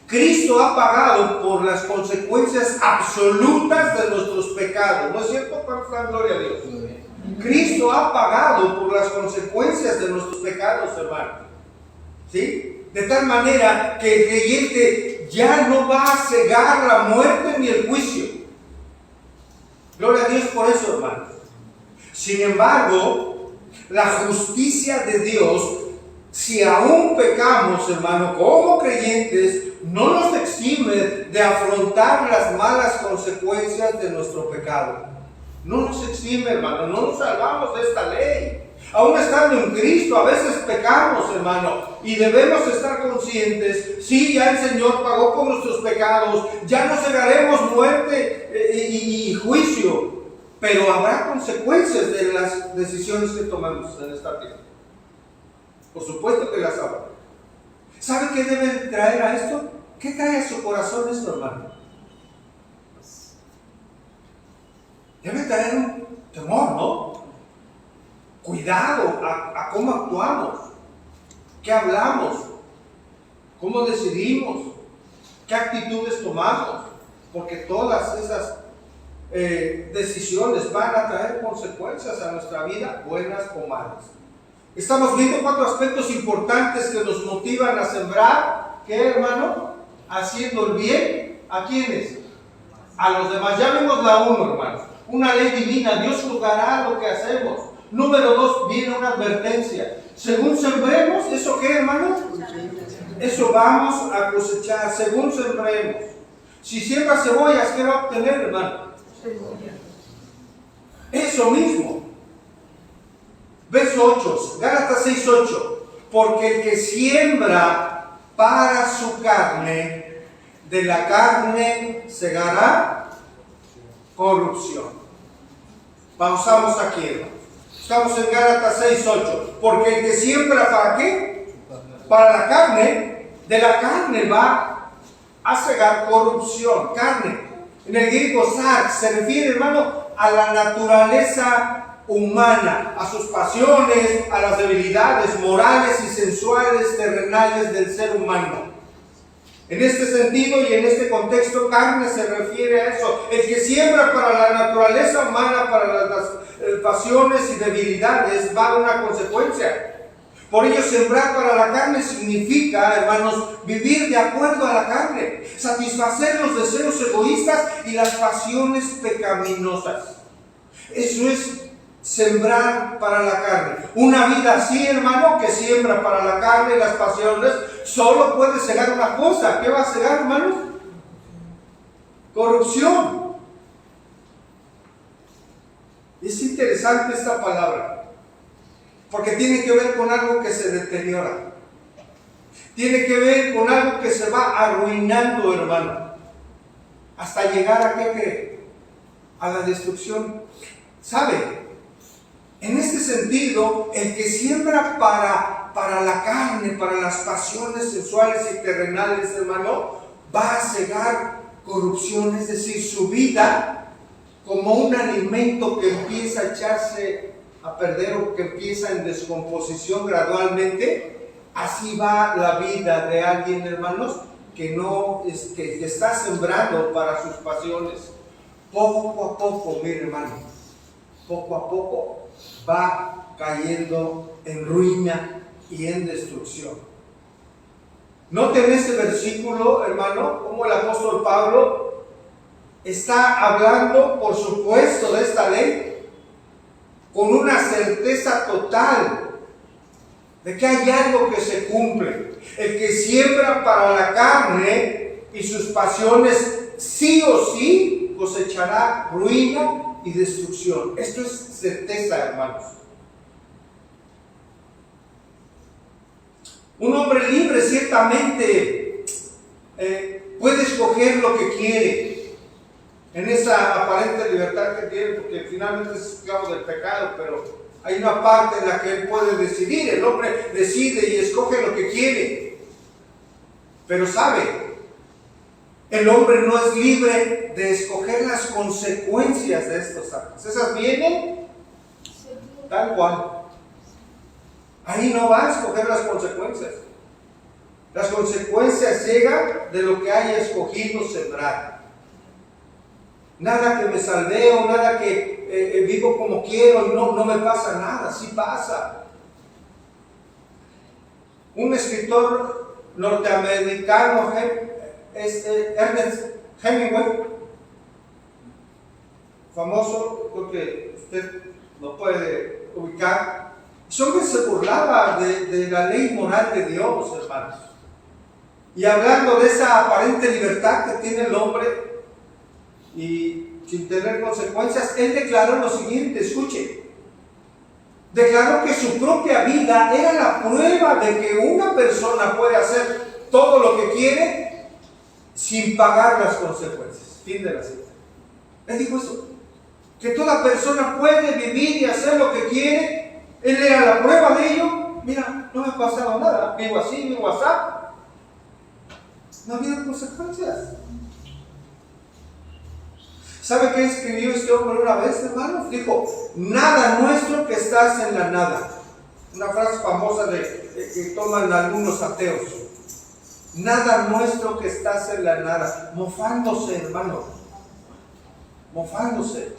Cristo ha pagado por las consecuencias absolutas de nuestros pecados. ¿No es cierto? ¿Cuántos dan gloria a Dios? Cristo ha pagado por las consecuencias de nuestros pecados, hermano. ¿Sí? De tal manera que el creyente ya no va a cegar la muerte ni el juicio. Gloria a Dios por eso, hermano. Sin embargo, la justicia de Dios, si aún pecamos, hermano, como creyentes, no nos exime de afrontar las malas consecuencias de nuestro pecado. No nos exime, hermano, no nos salvamos de esta ley. Aún estando en Cristo, a veces pecamos, hermano, y debemos estar conscientes. Sí, ya el Señor pagó por nuestros pecados, ya no cegaremos muerte y juicio, pero habrá consecuencias de las decisiones que tomemos en esta tierra. Por supuesto que las habrá. ¿Sabe qué debe traer a esto? ¿Qué trae a su corazón esto, hermano? Debe traer un temor, ¿no? Cuidado a cómo actuamos, qué hablamos, cómo decidimos, qué actitudes tomamos, porque todas esas decisiones van a traer consecuencias a nuestra vida, buenas o malas. Estamos viendo 4 aspectos importantes que nos motivan a sembrar. ¿Qué, hermano? Haciendo el bien. ¿A quiénes? A los demás. Ya vimos la 1, hermanos. Una ley divina. Dios juzgará lo que hacemos. Número 2, viene una advertencia. Según sembremos, ¿eso qué, hermano? Eso vamos a cosechar. Según sembremos. Si siembra cebollas, ¿qué va a obtener, hermano? Eso mismo. 6:8, porque el que siembra para su carne, de la carne segará corrupción. Pausamos aquí, hermano. Estamos en Gálatas 6:8, porque el que siembra ¿para qué? Para la carne, de la carne va a segar corrupción, carne. En el griego sarx se refiere, hermano, a la naturaleza humana, a sus pasiones, a las debilidades morales y sensuales terrenales del ser humano. En este sentido y en este contexto, carne se refiere a eso. El que siembra para la naturaleza humana, para las pasiones y debilidades, va a una consecuencia. Por ello, sembrar para la carne significa, hermanos, vivir de acuerdo a la carne, satisfacer los deseos egoístas y las pasiones pecaminosas. Eso es sembrar para la carne. Una vida así, hermano, que siembra para la carne y las pasiones, solo puede cegar una cosa. ¿Qué va a cegar, hermanos? Corrupción. Es interesante esta palabra, porque tiene que ver con algo que se deteriora. Tiene que ver con algo que se va arruinando, hermano, hasta llegar a ¿qué cree? A la destrucción. ¿Sabe? En este sentido, el que siembra para la carne, para las pasiones sexuales y terrenales, hermano, va a cegar corrupción, es decir, su vida como un alimento que empieza a echarse a perder o que empieza en descomposición gradualmente. Así va la vida de alguien, hermanos, que está sembrando para sus pasiones. Poco a poco, mire, hermano, poco a poco va cayendo en ruina y en destrucción. Noten este versículo, hermano, como el apóstol Pablo está hablando, por supuesto, de esta ley con una certeza total de que hay algo que se cumple. El que siembra para la carne y sus pasiones, sí o sí cosechará ruina y destrucción. Esto es certeza, hermanos. Un hombre libre ciertamente puede escoger lo que quiere en esa aparente libertad que tiene, porque finalmente es esclavo del pecado, pero hay una parte en la que él puede decidir. El hombre decide y escoge lo que quiere, pero sabe, el hombre no es libre de escoger las consecuencias de estos actos. Esas vienen tal cual. Ahí no va a escoger las consecuencias. Las consecuencias llegan de lo que haya escogido sembrar. Nada que me saldeo, nada que vivo como quiero y no me pasa nada. Sí pasa. Un escritor norteamericano, Ernest Hemingway, famoso, creo que usted lo puede ubicar. Ese hombre se burlaba de la ley moral de Dios, hermanos. Y hablando de esa aparente libertad que tiene el hombre y sin tener consecuencias, él declaró lo siguiente, escuche. Declaró que su propia vida era la prueba de que una persona puede hacer todo lo que quiere sin pagar las consecuencias. Fin de la cita. Él dijo eso, que toda persona puede vivir y hacer lo que quiere. Él era la prueba de ello. Mira, no me ha pasado nada, vivo así, vivo así. No ha habido consecuencias. ¿Sabe qué escribió este hombre una vez, hermanos? Dijo, nada nuestro que estás en la nada. Una frase famosa que toman algunos ateos. Nada nuestro que estás en la nada. Mofándose, hermano. Mofándose.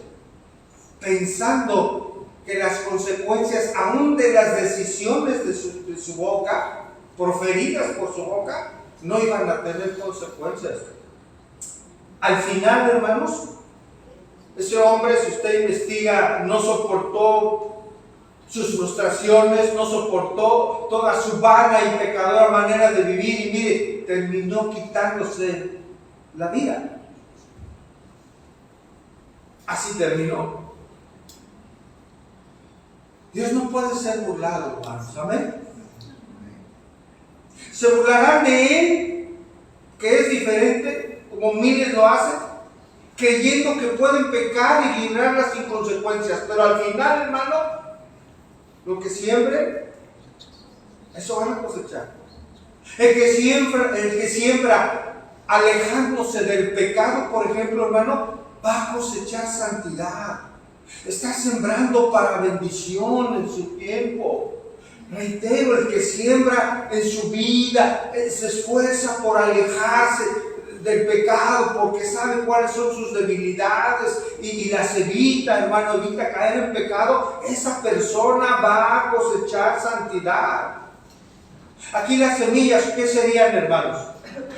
Pensando que las consecuencias, aún de las decisiones de su boca, proferidas por su boca, no iban a tener consecuencias. Al final, hermanos, ese hombre, si usted investiga, no soportó sus frustraciones, no soportó toda su vana y pecadora manera de vivir y mire, terminó quitándose la vida. Así terminó. Dios no puede ser burlado, hermanos. Amén. Se burlarán de Él, que es diferente, como miles lo hacen, creyendo que pueden pecar y librarlas sin consecuencias. Pero al final, hermano, lo que siembre, eso van a cosechar. El que siembra alejándose del pecado, por ejemplo, hermano, va a cosechar santidad. Está sembrando para bendición en su tiempo. Reitero, el que siembra en su vida, se esfuerza por alejarse del pecado porque sabe cuáles son sus debilidades y las evita, hermano, evita caer en pecado. Esa persona va a cosechar santidad. Aquí las semillas, ¿qué serían, hermanos?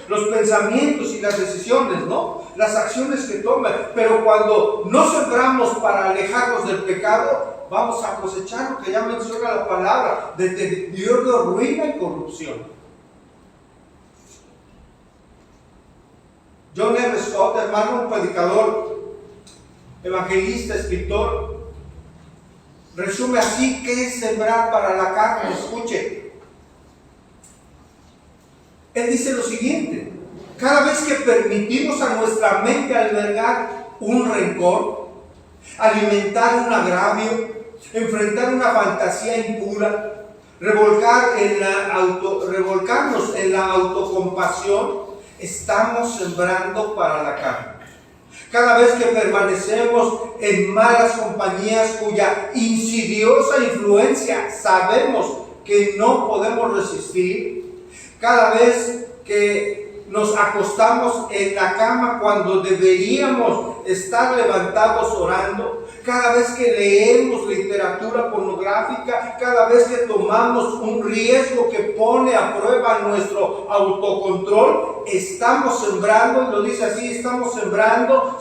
Los pensamientos y las decisiones, ¿no? Las acciones que toman. Pero cuando no sembramos para alejarnos del pecado, vamos a cosechar lo que ya menciona la palabra: deterioro, ruina y corrupción. John R. Scott, hermano, un predicador, evangelista, escritor, resume así: ¿qué es sembrar para la carne? Escuche. Él dice lo siguiente: cada vez que permitimos a nuestra mente albergar un rencor, alimentar un agravio, enfrentar una fantasía impura, revolcarnos en la autocompasión, estamos sembrando para la carne. Cada vez que permanecemos en malas compañías cuya insidiosa influencia sabemos que no podemos resistir, cada vez que nos acostamos en la cama cuando deberíamos estar levantados orando, cada vez que leemos literatura pornográfica, cada vez que tomamos un riesgo que pone a prueba nuestro autocontrol, estamos sembrando, y lo dice así: estamos sembrando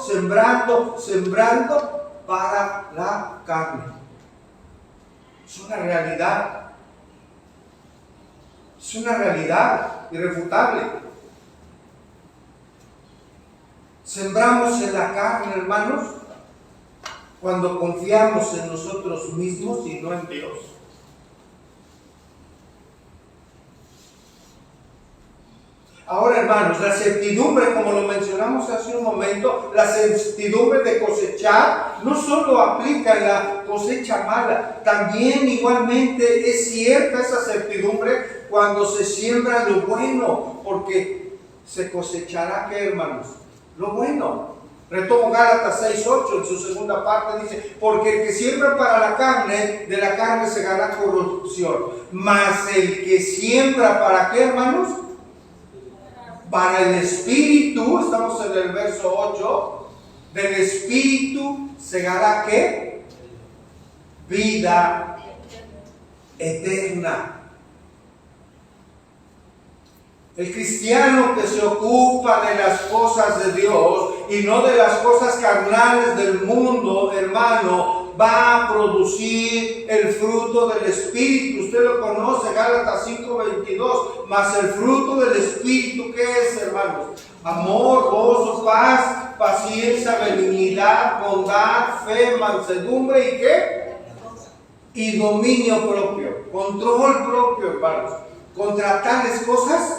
para la carne. Es una realidad. Es una realidad irrefutable. Sembramos en la carne, hermanos, cuando confiamos en nosotros mismos y no en Dios. Ahora, hermanos, la certidumbre, como lo mencionamos hace un momento, la certidumbre de cosechar no solo aplica en la cosecha mala, también igualmente es cierta esa certidumbre cuando se siembra lo bueno, porque se cosechará, ¿qué, hermanos? Lo bueno. Retomo Gálatas 6:8 en su segunda parte, dice: porque el que siembra para la carne, de la carne segará corrupción, mas el que siembra para ¿qué, hermanos? Para el Espíritu, estamos en el verso 8, del Espíritu segará ¿qué? Vida eterna. El cristiano que se ocupa de las cosas de Dios y no de las cosas carnales del mundo, hermano, va a producir el fruto del Espíritu. Usted lo conoce, Gálatas 5:22. Mas el fruto del Espíritu, ¿qué es, hermanos? Amor, gozo, paz, paciencia, benignidad, bondad, fe, mansedumbre y ¿qué? Y dominio propio, control propio, hermanos. Contra tales cosas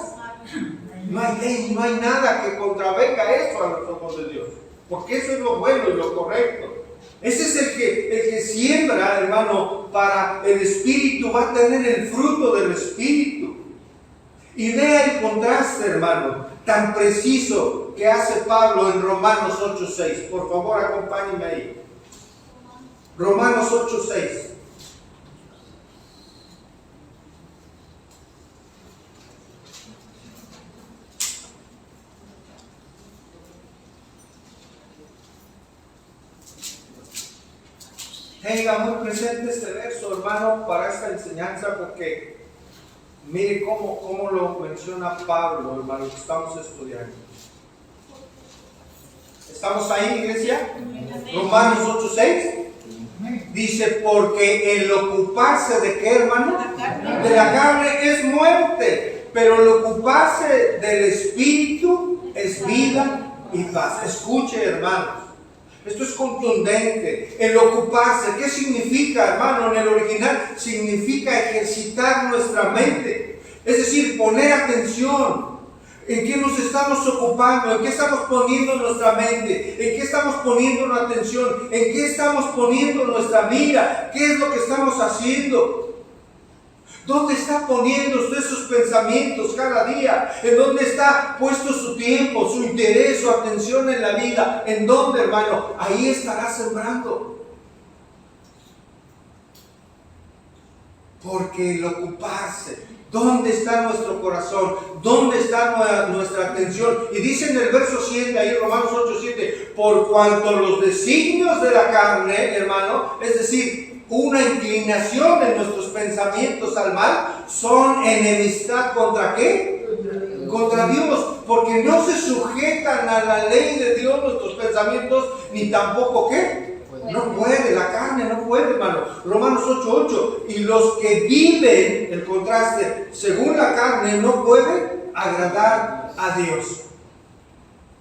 no hay ley, no hay nada que contravenga eso a los ojos de Dios, porque eso es lo bueno y lo correcto. Ese es el que siembra, hermano, para el Espíritu, va a tener el fruto del Espíritu. Y vea el contraste, hermano, tan preciso que hace Pablo en Romanos 8:6. Por favor, acompáñenme ahí. Romanos 8:6. Tenga muy presente este verso, hermano, para esta enseñanza, porque mire cómo lo menciona Pablo, hermano, que estamos estudiando. ¿Estamos ahí, iglesia? Romanos 8:6 dice: porque el ocuparse de ¿qué, hermano? De la carne es muerte, pero el ocuparse del Espíritu es vida y paz. Escuche, hermanos, Esto es contundente. El ocuparse, ¿qué significa, hermano? En el original significa ejercitar nuestra mente. Es decir, poner atención. ¿En qué nos estamos ocupando? ¿En qué estamos poniendo nuestra mente? ¿En qué estamos poniendo nuestra atención? ¿En qué estamos poniendo nuestra mira? ¿Qué es lo que estamos haciendo? ¿Dónde está poniendo usted sus pensamientos cada día? ¿En dónde está puesto su tiempo, su interés, su atención en la vida? ¿En dónde, hermano? Ahí estará sembrando. Porque el ocuparse, ¿dónde está nuestro corazón? ¿Dónde está nuestra atención? Y dice en el verso 7, ahí Romanos 8:7, por cuanto los designios de la carne, hermano, es decir, una inclinación de nuestros pensamientos al mal, son enemistad ¿contra qué? Contra Dios, porque no se sujetan a la ley de Dios nuestros pensamientos, ni tampoco ¿qué? No puede, la carne no puede, hermano. Romanos 8:8, y los que viven, el contraste, según la carne, no pueden agradar a Dios.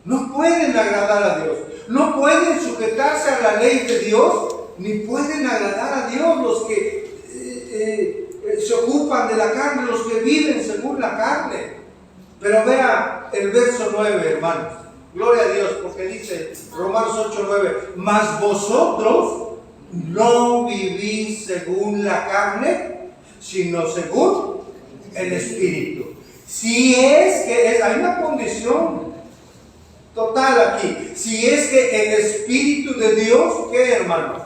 No pueden agradar a Dios. No pueden sujetarse a la ley de Dios, ni pueden agradar a Dios los que se ocupan de la carne, los que viven según la carne. Pero vea el verso 9, hermanos. Gloria a Dios, porque dice Romanos 8:9, mas vosotros no vivís según la carne, sino según el Espíritu. Si es que hay una condición total aquí. Si es que el Espíritu de Dios, ¿qué, hermanos?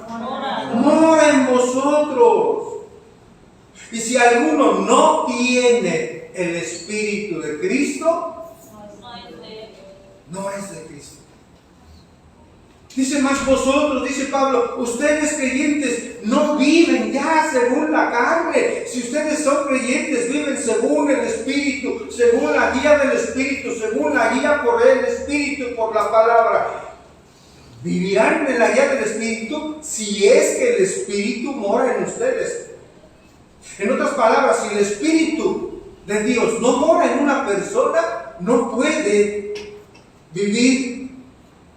Mora en vosotros. Y si alguno no tiene el Espíritu de Cristo, no es de Cristo. Dice más vosotros, dice Pablo, ustedes creyentes no viven ya según la carne. Si ustedes son creyentes, viven según el Espíritu, según la guía del Espíritu, según la guía por el Espíritu y por la palabra. Vivirán en la guía del Espíritu si es que el Espíritu mora en ustedes. En otras palabras, si el Espíritu de Dios no mora en una persona, no puede vivir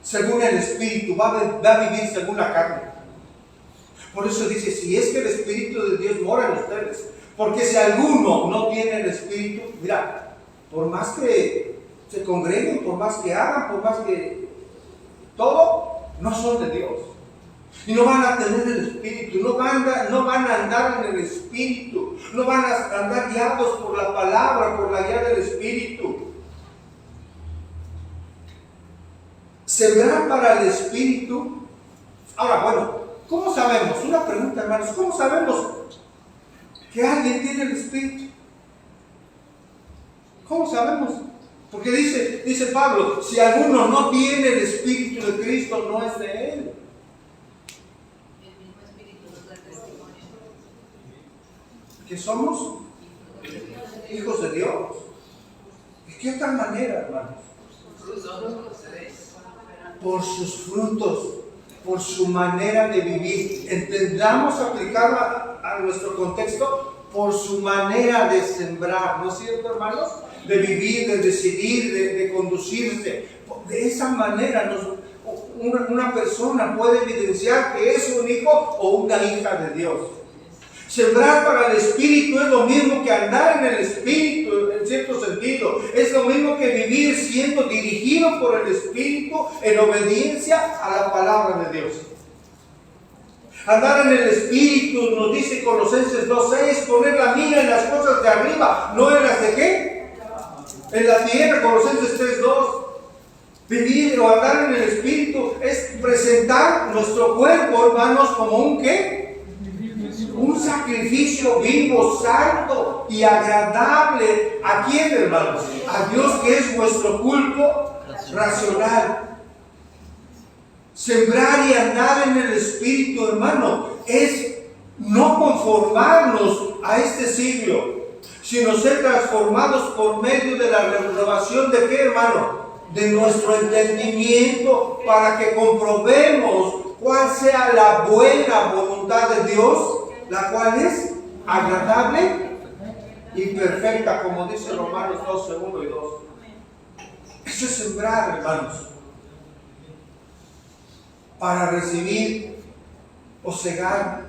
según el Espíritu, va a vivir según la carne. Por eso dice, si es que el Espíritu de Dios mora en ustedes. Porque si alguno no tiene el Espíritu, mira, por más que se congreguen, por más que hagan, por más que todo, no son de Dios. Y no van a tener el Espíritu, no van a andar en el Espíritu, no van a andar guiados por la palabra, por la guía del Espíritu. Sembrar para el Espíritu. Ahora, bueno, ¿cómo sabemos? Una pregunta, hermanos, ¿cómo sabemos que alguien tiene el Espíritu? ¿Cómo sabemos? Porque dice Pablo, si alguno no tiene el Espíritu de Cristo, no es de él. El mismo Espíritu nos da testimonio. ¿Qué somos? Hijos de Dios. ¿De qué otra manera, hermanos? Por sus frutos, por su manera de vivir. Entendamos aplicarla a nuestro contexto, por su manera de sembrar, ¿no es cierto, hermanos? De vivir, de decidir, de conducirse. De esa manera una persona puede evidenciar que es un hijo o una hija de Dios. Sembrar para el Espíritu es lo mismo que andar en el Espíritu, en cierto sentido. Es lo mismo que vivir siendo dirigido por el Espíritu en obediencia a la palabra de Dios. Andar en el Espíritu, nos dice Colosenses 2:6, poner la mira en las cosas de arriba, no en las de ¿qué? En la tierra, Colosenses 3:2. Vivir o andar en el Espíritu es presentar nuestro cuerpo, hermanos, como un ¿qué? Un sacrificio vivo, santo y agradable. ¿A quién, hermanos? A Dios, que es vuestro culto racional. Sembrar y andar en el Espíritu, hermano, es no conformarnos a este siglo, sino ser transformados por medio de la renovación de ¿qué, hermano? De nuestro entendimiento, para que comprobemos cuál sea la buena voluntad de Dios, la cual es agradable y perfecta, como dice Romanos 12:1 y 2. Eso es sembrar, hermanos. para recibir o cegar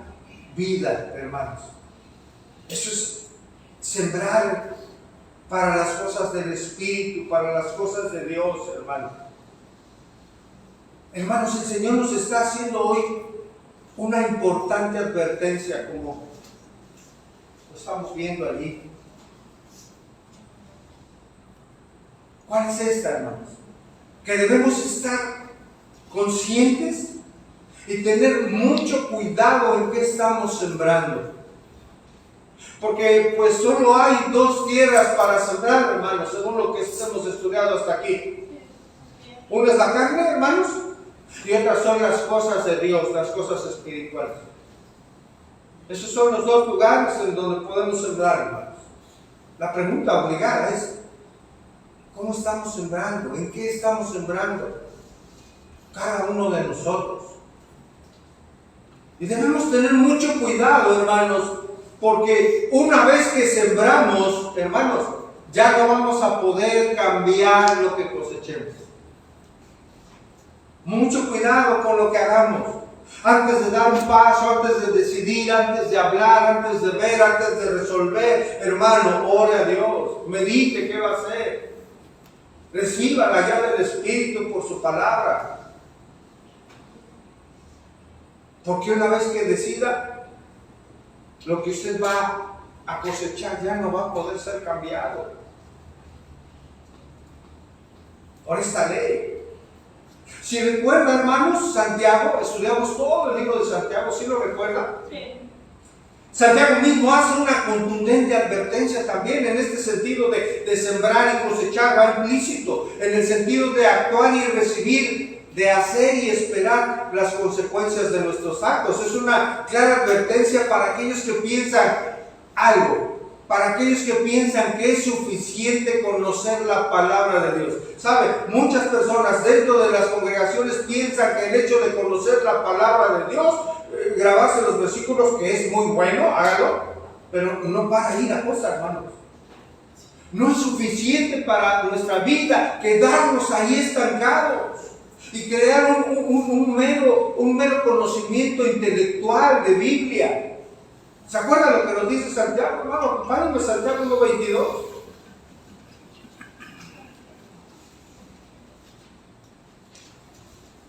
vida, hermanos. Eso es sembrar para las cosas del Espíritu, para las cosas de Dios, hermanos. Hermanos, el Señor nos está haciendo hoy una importante advertencia, como lo estamos viendo allí. ¿Cuál es esta, hermanos? Que debemos estar conscientes y tener mucho cuidado en qué estamos sembrando. Porque pues solo hay dos tierras para sembrar, hermanos, según lo que hemos estudiado hasta aquí. Una es la carne, hermanos, y otras son las cosas de Dios, las cosas espirituales. Esos son los dos lugares en donde podemos sembrar, hermanos. La pregunta obligada es, ¿cómo estamos sembrando? ¿En qué estamos sembrando? Cada uno de nosotros. Y debemos tener mucho cuidado, hermanos, porque una vez que sembramos, hermanos, ya no vamos a poder cambiar lo que cosechemos. Mucho cuidado con lo que hagamos. Antes de dar un paso, antes de decidir, antes de hablar, antes de ver, antes de resolver, hermano, ore a Dios, medite qué va a hacer. Reciba la llave del Espíritu por su palabra. Porque una vez que decida, lo que usted va a cosechar ya no va a poder ser cambiado por esta ley. Si recuerda, hermanos, Santiago, estudiamos todo el libro de Santiago, ¿sí lo recuerda? Sí. Santiago mismo hace una contundente advertencia también en este sentido de sembrar y cosechar, va implícito, en el sentido de actuar y recibir, de hacer y esperar las consecuencias de nuestros actos. Es una clara advertencia para aquellos que piensan algo, para aquellos que piensan que es suficiente conocer la palabra de Dios. ¿Sabe? Muchas personas dentro de las congregaciones piensan que el hecho de conocer la palabra de Dios, grabarse los versículos, que es muy bueno, hágalo, pero no para ahí la cosa, hermanos. No es suficiente para nuestra vida quedarnos ahí estancados y crear un mero conocimiento intelectual de Biblia. ¿Se acuerdan lo que nos dice Santiago? Hermano, acompáñenme, Santiago 1:22.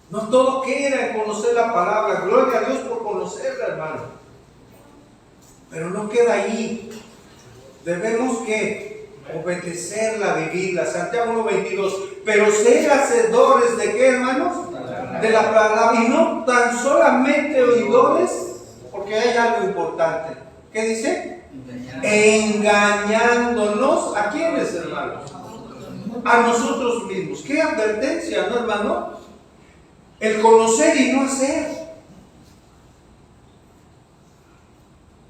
No todo queda en conocer la palabra. Gloria a Dios por conocerla, hermano. Pero no queda ahí. Debemos que obedecerla, vivirla. Santiago 1:22. Pero ser hacedores de qué, hermanos? De la palabra. Y no tan solamente oidores. Porque hay algo importante. ¿Qué dice? Engañándonos. ¿A quiénes, hermanos? A nosotros mismos. ¿Qué advertencia, no, hermano? El conocer y no hacer.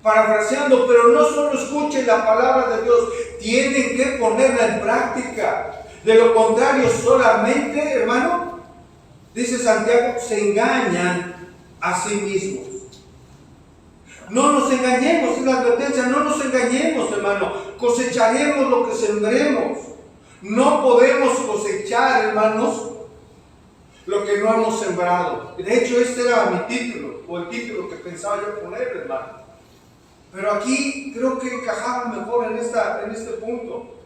Parafraseando, pero no solo escuchen la palabra de Dios, tienen que ponerla en práctica. De lo contrario, solamente, hermano, dice Santiago, se engañan a sí mismos. No nos engañemos, es la advertencia, no nos engañemos, hermano. Cosecharemos lo que sembremos. No podemos cosechar, hermanos, lo que no hemos sembrado. De hecho, este era mi título, o el título que pensaba yo poner, hermano. Pero aquí creo que encajaba mejor en este punto.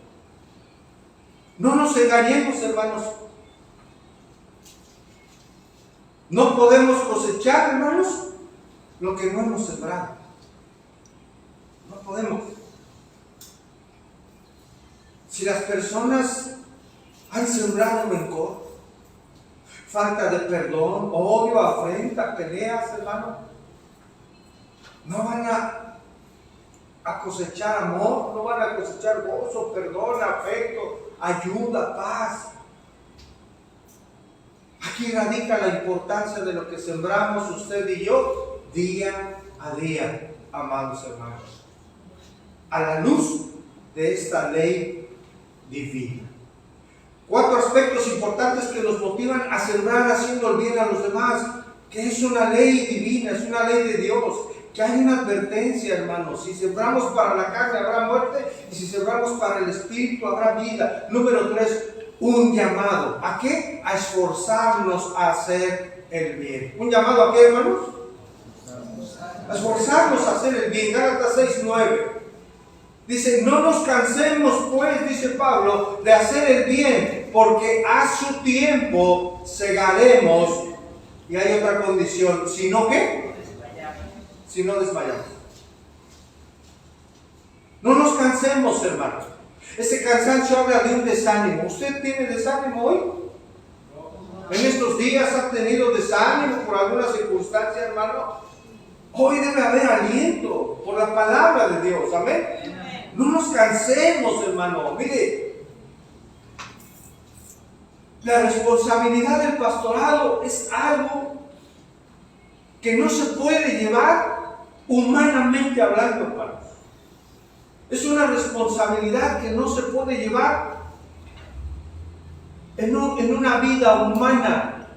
No nos engañemos, hermanos. No podemos cosechar, hermanos, lo que no hemos sembrado. No podemos. Si las personas han sembrado rencor, falta de perdón, odio, afrenta, peleas, hermano, no van a cosechar amor, no van a cosechar gozo, perdón, afecto, ayuda, paz. Aquí radica la importancia de lo que sembramos usted y yo día a día, amados hermanos, a la luz de esta ley divina. 4 aspectos importantes que nos motivan a sembrar haciendo el bien a los demás, que es una ley divina, es una ley de Dios, que hay una advertencia, hermanos. Si sembramos para la carne habrá muerte, y si sembramos para el espíritu habrá vida. Número 3, un llamado. ¿A qué? A esforzarnos a hacer el bien. ¿Un llamado a qué, hermanos? A esforzarnos a hacer el bien. Gálatas 6:9. Dice, no nos cansemos pues, dice Pablo, de hacer el bien, porque a su tiempo segaremos. Y hay otra condición, si no, ¿qué? Si no desmayamos. No nos cansemos, hermanos. Ese cansancio habla de un desánimo. ¿Usted tiene desánimo hoy? ¿En estos días ha tenido desánimo por alguna circunstancia, hermano? Hoy debe haber aliento por la palabra de Dios. Amén. No nos cansemos, hermano. Mire, la responsabilidad del pastorado es algo que no se puede llevar humanamente hablando, hermanos. Es una responsabilidad que no se puede llevar en una vida humana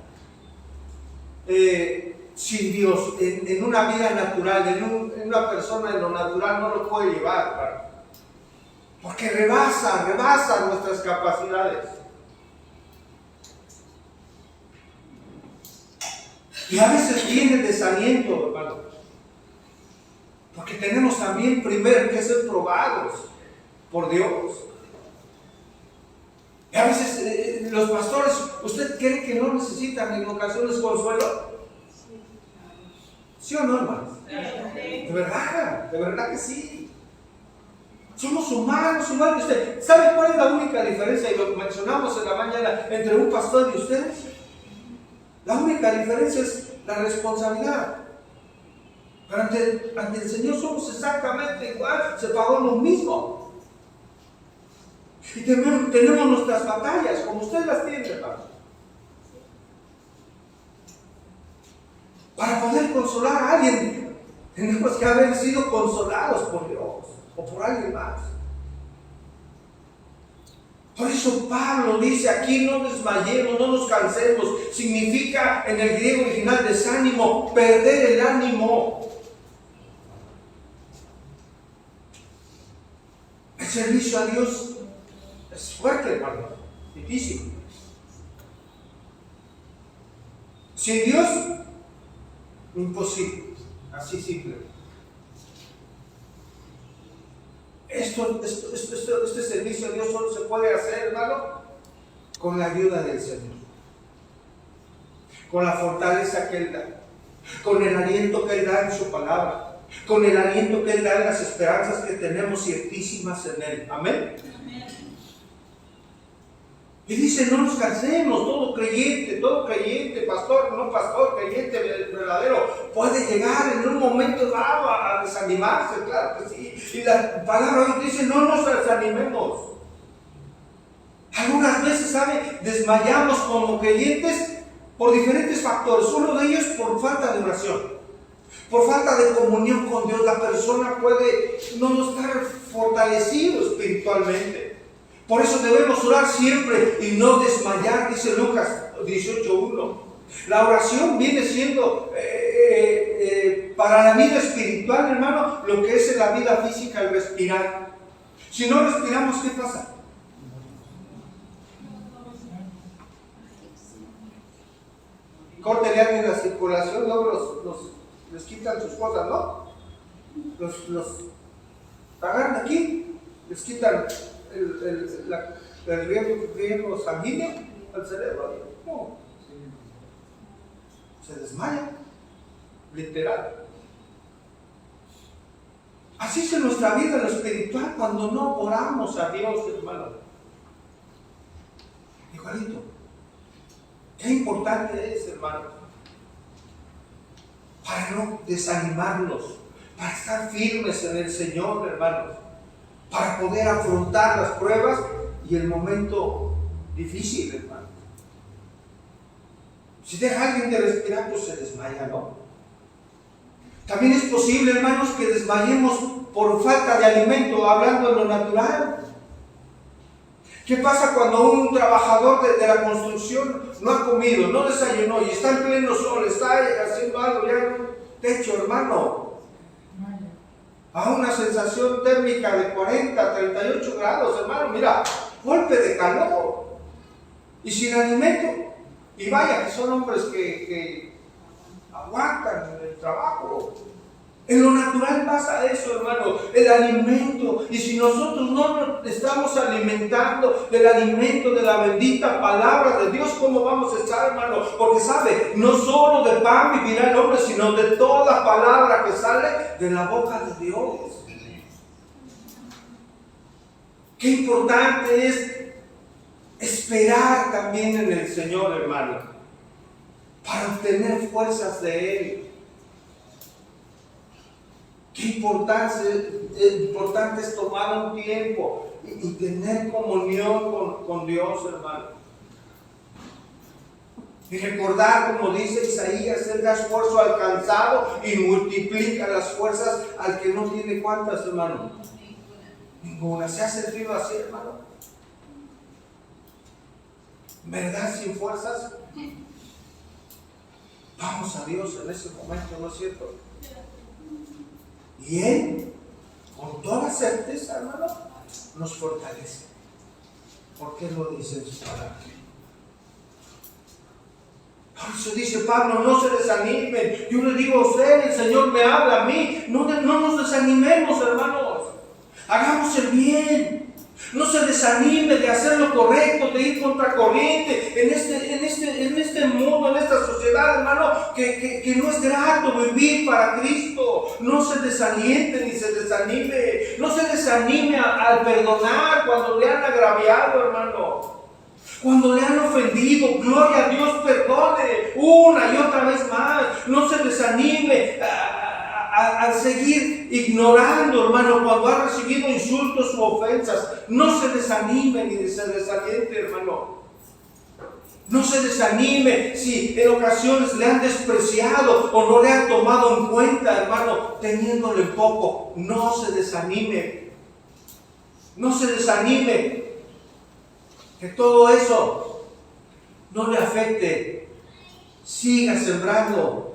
sin Dios, en una vida natural, en una persona en lo natural no lo puede llevar, hermano. Porque rebasa nuestras capacidades. Y a veces viene desaliento, hermano. Porque tenemos también primero que ser probados por Dios. Y a veces los pastores, ¿usted cree que no necesitan en ocasiones consuelo? ¿Sí o no, hermanos? De verdad que sí. Somos humanos, igual que usted. ¿Sabe cuál es la única diferencia? Y lo mencionamos en la mañana entre un pastor y ustedes. La única diferencia es la responsabilidad. Pero ante el Señor somos exactamente igual, se pagó lo mismo. Y tenemos nuestras batallas, como usted las tiene, hermano. Para poder consolar a alguien, tenemos que haber sido consolados por Dios o por alguien más. Por eso Pablo dice aquí, no desmayemos, no nos cansemos. Significa en el griego original desánimo, perder el ánimo. El servicio a Dios es fuerte, hermano, difícil. Sin Dios, imposible, así simple. Este servicio a Dios solo se puede hacer, hermano, con la ayuda del Señor, con la fortaleza que Él da, con el aliento que Él da en su palabra, con el aliento que Él da en las esperanzas que tenemos ciertísimas en Él. Amén. Y dice, no nos cansemos, todo creyente, pastor, no pastor, creyente verdadero, puede llegar en un momento dado a desanimarse, claro que sí. Y la palabra dice, no nos desanimemos. Algunas veces, ¿sabe? Desmayamos como creyentes por diferentes factores. Uno de ellos por falta de oración, por falta de comunión con Dios. La persona puede no estar fortalecido espiritualmente. Por eso debemos orar siempre y no desmayar, dice Lucas 18:1. La oración viene siendo para la vida espiritual, hermano, lo que es en la vida física el respirar. Si no respiramos, ¿qué pasa? Córtele a alguien la circulación, luego les quitan sus cosas, ¿no? Los agarran aquí, les quitan el riego sanguíneo al cerebro. No. Se desmaya, literal. Así es en nuestra vida, en lo espiritual, cuando no oramos a Dios, hermano. Igualito. Qué importante es, hermano, para no desanimarnos, para estar firmes en el Señor, hermanos, para poder afrontar las pruebas y el momento difícil, hermano. Si deja a alguien de respirar, pues se desmaya, ¿no? También es posible, hermanos, que desmayemos por falta de alimento, hablando en lo natural. ¿Qué pasa cuando un trabajador de la construcción no ha comido, no desayunó y está en pleno sol, está haciendo algo ya en un techo, hermano? A una sensación térmica de 40, 38 grados, hermano, mira, golpe de calor y sin alimento. Y vaya que son hombres que aguantan en el trabajo. En lo natural pasa eso, hermano, el alimento. Y si nosotros no nos estamos alimentando del alimento de la bendita palabra de Dios, ¿cómo vamos a estar, hermano? Porque sabe, no solo de pan vivirá el hombre, sino de toda palabra que sale de la boca de Dios. Qué importante es esperar también en el Señor, hermano, para obtener fuerzas de Él. Qué importante es tomar un tiempo y tener comunión con Dios, hermano. Y recordar, como dice Isaías, Él da esfuerzo al cansado y multiplica las fuerzas al que no tiene. ¿Cuántas, hermano? Ninguna. ¿Se ha sentido así, hermano? ¿Verdad? Sin fuerzas. Vamos a Dios en ese momento, ¿no es cierto? Y Él, con toda certeza, hermano, nos fortalece. ¿Por qué lo dice en su palabra? Por eso dice Pablo, no se desanimen. Yo le digo a usted, el Señor me habla a mí. No nos desanimemos, hermanos. Hagamos el bien. No se desanime de hacer lo correcto, de ir contra corriente en este mundo, en esta sociedad, hermano, que no es grato vivir para Cristo. No se desaliente ni se desanime. No se desanime al perdonar cuando le han agraviado, hermano. Cuando le han ofendido, gloria a Dios, perdone una y otra vez más. No se desanime al seguir ignorando, hermano, cuando ha recibido insultos u ofensas. No se desanime ni se desaliente, hermano. No se desanime si en ocasiones le han despreciado o no le han tomado en cuenta, hermano, teniéndole poco. No se desanime. No se desanime. Que todo eso no le afecte. Siga sembrando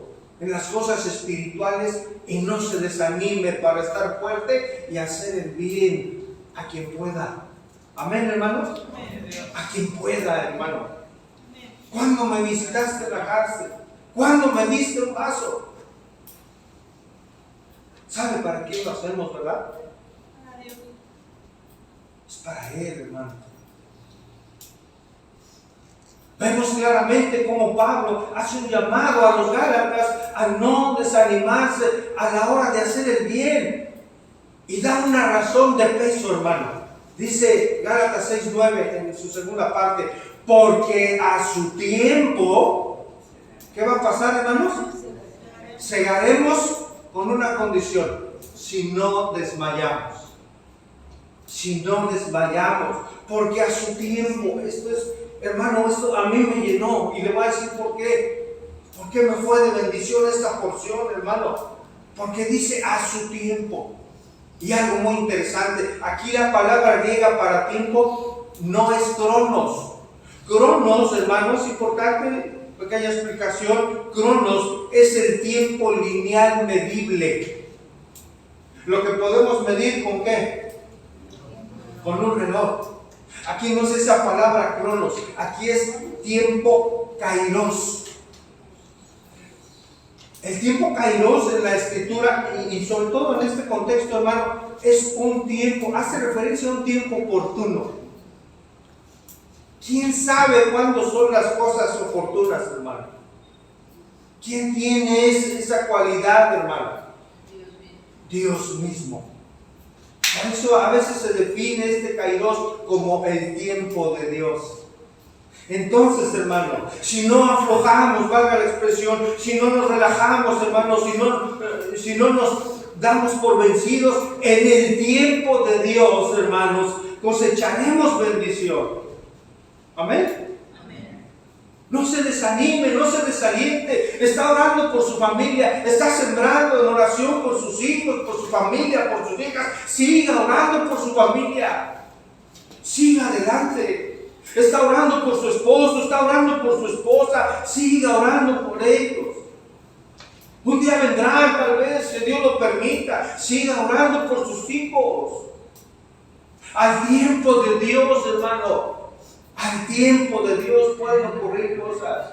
en las cosas espirituales y no se desanime para estar fuerte y hacer el bien a quien pueda. Amén, hermanos. A quien pueda, hermano. ¿Cuándo me visitaste en la cárcel? ¿Cuándo me diste un vaso? ¿Sabe para qué lo hacemos, verdad? Es para Él, hermano. Vemos claramente cómo Pablo hace un llamado a los gálatas a no desanimarse a la hora de hacer el bien. Y da una razón de peso, hermano. Dice Gálatas 6:9 en su segunda parte, porque a su tiempo, ¿qué va a pasar, hermanos? Segaremos con una condición, si no desmayamos. Si no desmayamos, porque a su tiempo, esto es, hermano, esto a mí me llenó y le voy a decir por qué. ¿Por qué me fue de bendición esta porción, hermano? Porque dice a su tiempo. Y algo muy interesante, aquí la palabra griega para tiempo no es cronos. Cronos, hermano, es importante, pequeña explicación. Cronos es el tiempo lineal medible. Lo que podemos medir ¿con qué? Con un reloj. Aquí no es esa palabra cronos, aquí es tiempo kairos. El tiempo kairos en la escritura y sobre todo en este contexto, hermano, es un tiempo, hace referencia a un tiempo oportuno. ¿Quién sabe cuándo son las cosas oportunas, hermano? ¿Quién tiene esa cualidad, hermano? Dios mismo. Por eso a veces se define este kairos como el tiempo de Dios. Entonces, hermano, si no aflojamos, valga la expresión, si no nos relajamos, hermano, si no nos damos por vencidos, en el tiempo de Dios, hermanos, cosecharemos bendición. Amén. No se desanime, no se desaliente. Está orando por su familia, está sembrando en oración por sus hijos, por su familia, por sus hijas. Siga orando por su familia. Siga adelante. Está orando por su esposo, está orando por su esposa. Siga orando por ellos. Un día vendrán, tal vez, si Dios lo permita. Siga orando por sus hijos. Al tiempo de Dios, hermano. Al tiempo de Dios pueden ocurrir cosas.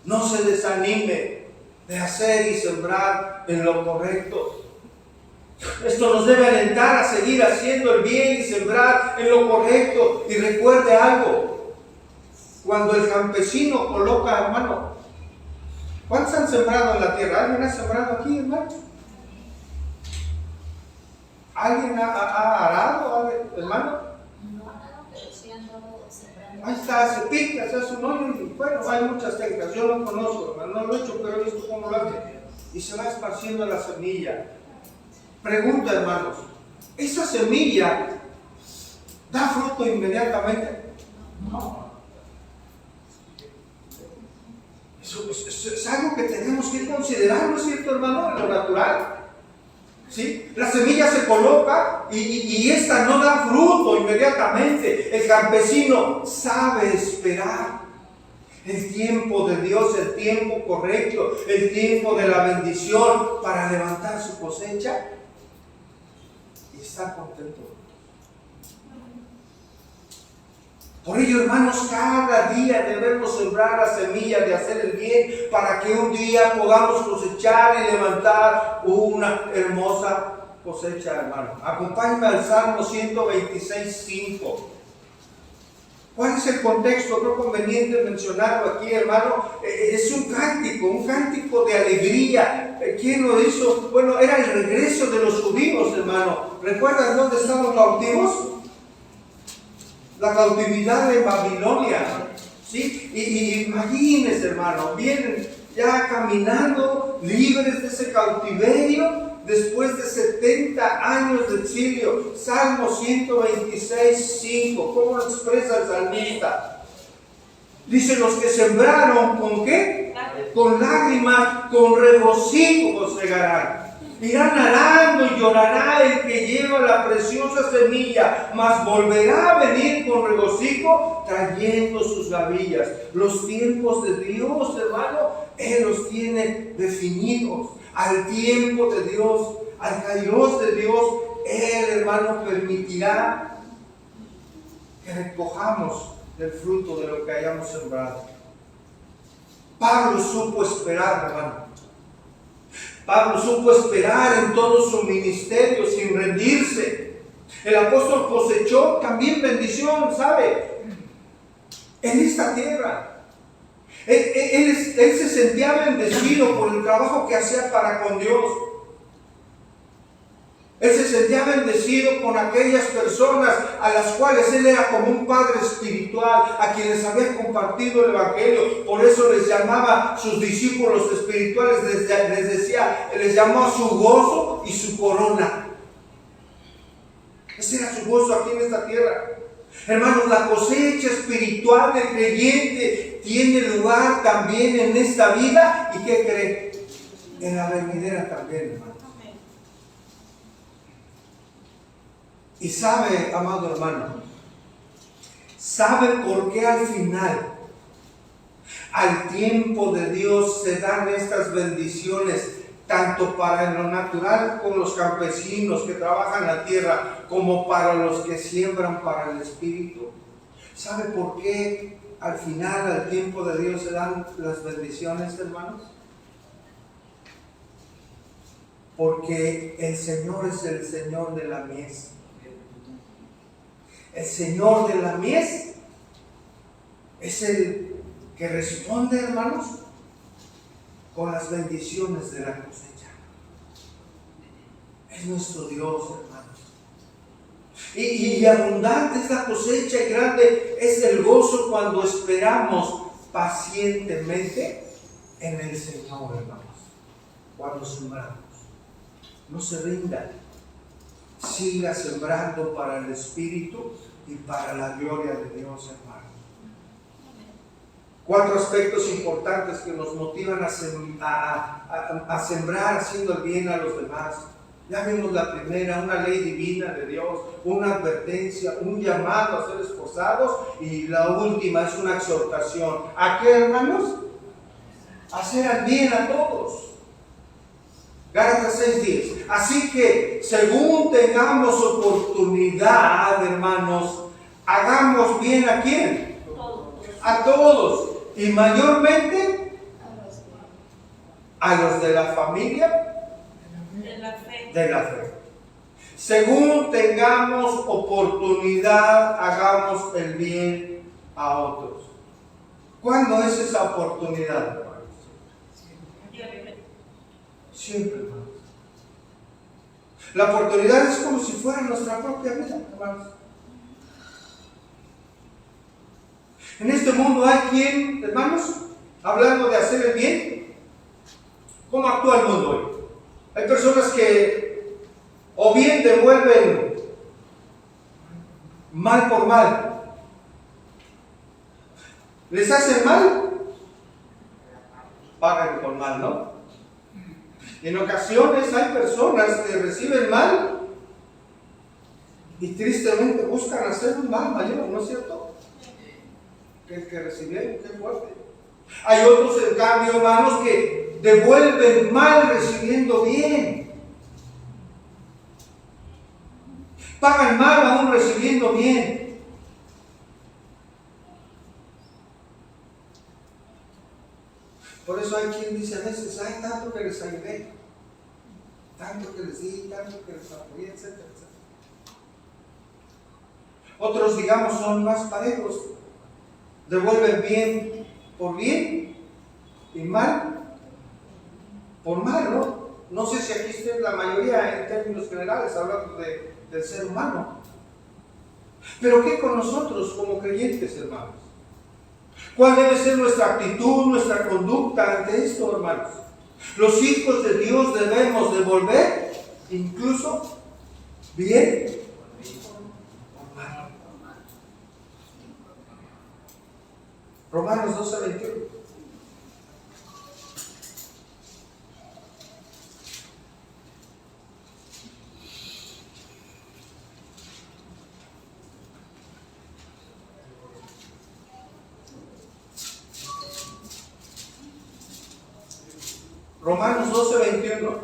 No se desanime de hacer y sembrar en lo correcto. Esto nos debe alentar a seguir haciendo el bien y sembrar en lo correcto. Y recuerde algo, cuando el campesino coloca, hermano, ¿cuántos han sembrado en la tierra? ¿Alguien ha sembrado aquí, hermano? ¿Alguien ha arado, hermano? No, pero sí han dado sembrando. Ahí está, se pica, se hace un hoyo y bueno, hay muchas técnicas. Yo no conozco, hermano, no lo he hecho, pero he visto cómo lo hacen. Y se va esparciendo la semilla. Pregunta, hermanos, ¿esa semilla da fruto inmediatamente? No. Eso es algo que tenemos que considerar, ¿no es cierto, hermano? En lo natural. ¿Sí? La semilla se coloca y esta no da fruto inmediatamente. El campesino sabe esperar el tiempo de Dios, el tiempo correcto, el tiempo de la bendición para levantar su cosecha y estar contento. Por ello, hermanos, cada día debemos sembrar la semilla de hacer el bien para que un día podamos cosechar y levantar una hermosa cosecha, hermano. Acompáñenme al Salmo 126:5. ¿Cuál es el contexto? Creo conveniente mencionarlo aquí, hermano. Es un cántico de alegría. ¿Quién lo hizo? Bueno, era el regreso de los judíos, hermano. ¿Recuerdan dónde estaban cautivos? La cautividad de Babilonia, ¿sí? Y imagínense, hermano, vienen ya caminando libres de ese cautiverio después de 70 años de exilio. Salmo 126:5, ¿cómo lo expresa el salmista? Dice, los que sembraron, ¿con qué? Con lágrimas, con regocijo segarán. Irán arando y llorará el que lleva la preciosa semilla, mas volverá a venir con regocijo trayendo sus gavillas. Los tiempos de Dios, hermano, Él los tiene definidos. Al tiempo de Dios, al kairos de Dios, Él, hermano, permitirá que recojamos del fruto de lo que hayamos sembrado. Pablo supo esperar, hermano. Pablo supo esperar en todo su ministerio sin rendirse. El apóstol cosechó también bendición, ¿sabe? En esta tierra. Él se sentía bendecido por el trabajo que hacía para con Dios. Él se sentía bendecido con aquellas personas a las cuales él era como un padre espiritual, a quienes había compartido el evangelio. Por eso les llamaba sus discípulos espirituales, les decía, les llamó su gozo y su corona. Ese era su gozo aquí en esta tierra. Hermanos, la cosecha espiritual del creyente tiene lugar también en esta vida. ¿Y qué creen? En la venidera también, hermano. Y sabe, amado hermano, sabe por qué al final, al tiempo de Dios, se dan estas bendiciones, tanto para lo natural con los campesinos que trabajan la tierra, como para los que siembran para el Espíritu. ¿Sabe por qué al final, al tiempo de Dios, se dan las bendiciones, hermanos? Porque el Señor es el Señor de la mies. El Señor de la mies es el que responde, hermanos, con las bendiciones de la cosecha. Es nuestro Dios, hermanos. Y abundante es la cosecha y grande es el gozo cuando esperamos pacientemente en el Señor, hermanos. Cuando sembramos, no se rindan. Siga sembrando para el Espíritu y para la gloria de Dios, hermano. 4 aspectos importantes que nos motivan a sembrar haciendo el bien a los demás. Ya vimos la primera, una ley divina de Dios, una advertencia, un llamado a ser esforzados, y la última es una exhortación. ¿A qué, hermanos? A hacer el bien a todos. Gálatas 6:10. Así que, según tengamos oportunidad, hermanos, hagamos bien ¿a quién? A todos. Y mayormente a los de la familia De la fe. de la fe. Según tengamos oportunidad, hagamos el bien a otros. ¿Cuándo es esa oportunidad, hermanos? Siempre, hermanos. La oportunidad es como si fuera nuestra propia vida, hermanos. En este mundo hay quien, hermanos, hablando de hacer el bien, ¿cómo actúa el mundo hoy? Hay personas que o bien devuelven mal por mal. Les hacen mal, pagan con mal, ¿no? En ocasiones hay personas que reciben mal y tristemente buscan hacer un mal mayor, ¿no es cierto? Que el que recibieron, qué fuerte. Hay otros, en cambio, hermanos, que devuelven mal recibiendo bien. Pagan mal aún recibiendo bien. Por eso hay quien dice a veces, hay tanto que les ayudé, tanto que les di, tanto que les apoyé, etcétera, etcétera. Otros, digamos, son más parejos. Devuelven bien por bien y mal por mal, ¿no? No sé si aquí esté la mayoría en términos generales hablando del ser humano. Pero ¿qué con nosotros como creyentes, hermanos? ¿Cuál debe ser nuestra actitud, nuestra conducta ante esto, hermanos? Los hijos de Dios debemos devolver incluso bien o mal. Romanos 12:21. Romanos 12:21.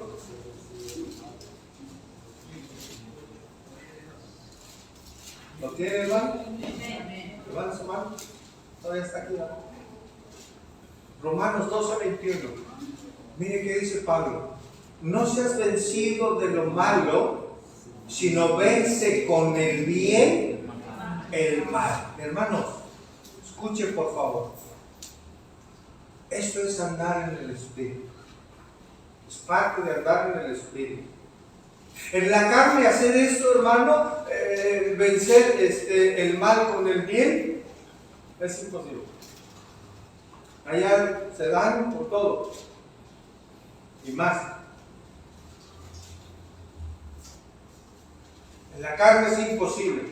¿Lo tiene, hermano? Hermano, hermano. Todavía está aquí, ¿verdad? Romanos 12:21. Mire qué dice Pablo. No seas vencido de lo malo, sino vence con el bien el mal. Hermanos, escuche por favor. Esto es andar en el Espíritu. Es parte de andar en el Espíritu. En la carne hacer esto, hermano, vencer el mal con el bien, es imposible. Allá se dan por todo y más. En la carne es imposible.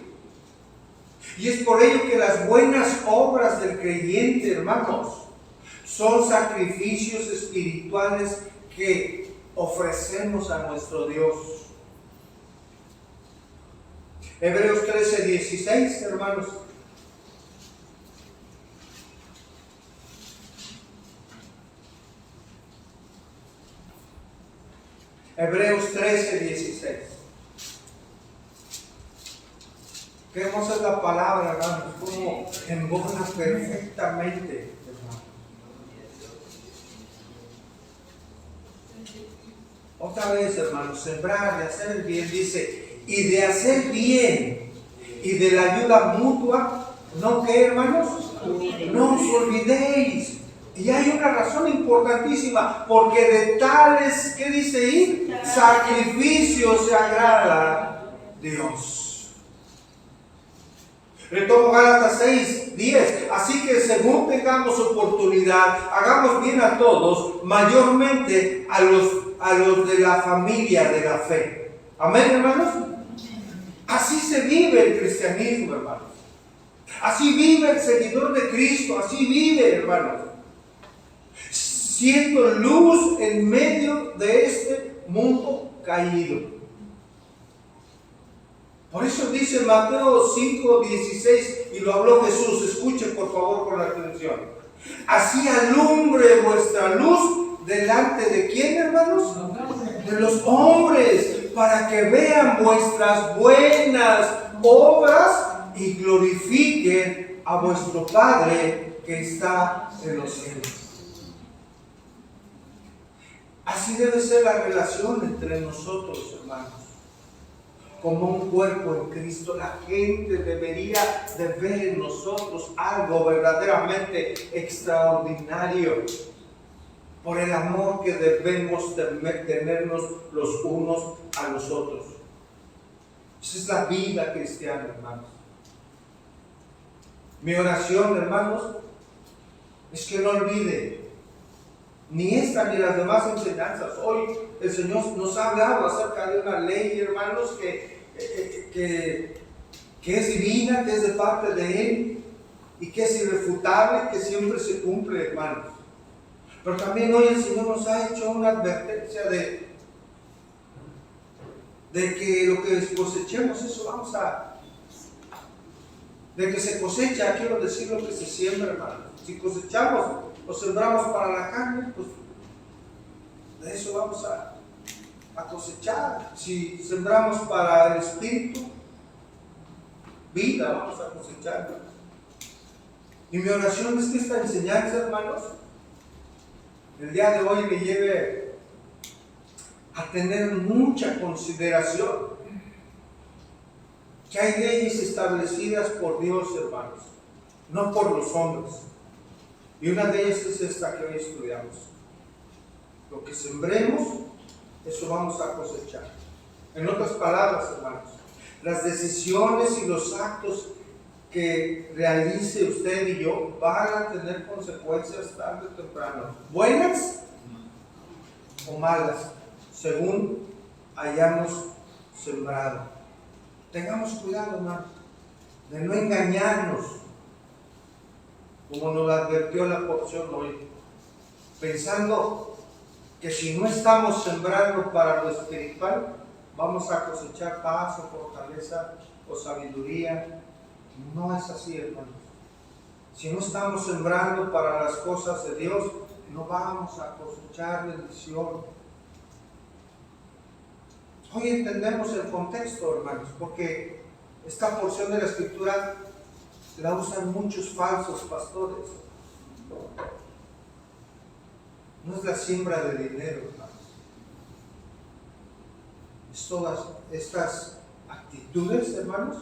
Y es por ello que las buenas obras del creyente, hermanos, son sacrificios espirituales que ofrecemos a nuestro Dios. Hebreos 13:16, hermanos. Hebreos 13:16. Qué hermosa es la palabra, hermanos, como embona perfectamente. Otra vez, hermanos, sembrar, de hacer el bien, dice, y de hacer bien y de la ayuda mutua, ¿no qué, hermanos? No os olvidéis. Y hay una razón importantísima, porque de tales, ¿qué dice ahí? Sacrificios se agrada Dios. Retomo Gálatas 6:10. Así que según tengamos oportunidad, hagamos bien a todos, mayormente a los de la familia de la fe. Amén, hermanos. Así se vive el cristianismo, hermanos. Así vive el seguidor de Cristo. Así vive, hermanos. Siendo luz en medio de este mundo caído. Por eso dice Mateo 5:16, y lo habló Jesús. Escuchen por favor con atención. Así alumbre vuestra luz delante de ¿quién, hermanos? De los hombres, para que vean vuestras buenas obras y glorifiquen a vuestro Padre que está en los cielos. Así debe ser la relación entre nosotros, hermanos. Como un cuerpo en Cristo, la gente debería de ver en nosotros algo verdaderamente extraordinario por el amor que debemos tenernos los unos a los otros. Esa es la vida cristiana, hermanos. Mi oración, hermanos, es que no olvide ni esta ni las demás enseñanzas. Hoy el Señor nos ha hablado acerca de una ley, hermanos, que es divina, que es de parte de Él y que es irrefutable, que siempre se cumple, hermanos. Pero también hoy el Señor nos ha hecho una advertencia de que lo que cosechemos, eso vamos a... De que se cosecha, quiero decir lo que se siembra, hermanos. Si cosechamos o sembramos para la carne, pues de eso vamos a cosechar. Si sembramos para el espíritu, vida vamos a cosechar. Y mi oración es que esta enseñanza, hermanos, el día de hoy le lleve a tener mucha consideración que hay leyes establecidas por Dios, hermanos, no por los hombres. Y una de ellas es esta que hoy estudiamos. Lo que sembremos, eso vamos a cosechar. En otras palabras, hermanos, las decisiones y los actos que realice usted y yo van a tener consecuencias tarde o temprano, buenas o malas, según hayamos sembrado. Tengamos cuidado, hermano, de no engañarnos, como nos advirtió la porción hoy, pensando que si no estamos sembrando para lo espiritual, vamos a cosechar paz o fortaleza o sabiduría. No es así, hermanos. Si no estamos sembrando para las cosas de Dios, no vamos a cosechar bendición. Hoy entendemos el contexto, hermanos, porque esta porción de la Escritura la usan muchos falsos pastores. No es la siembra de dinero, hermanos. Es todas estas actitudes, hermanos,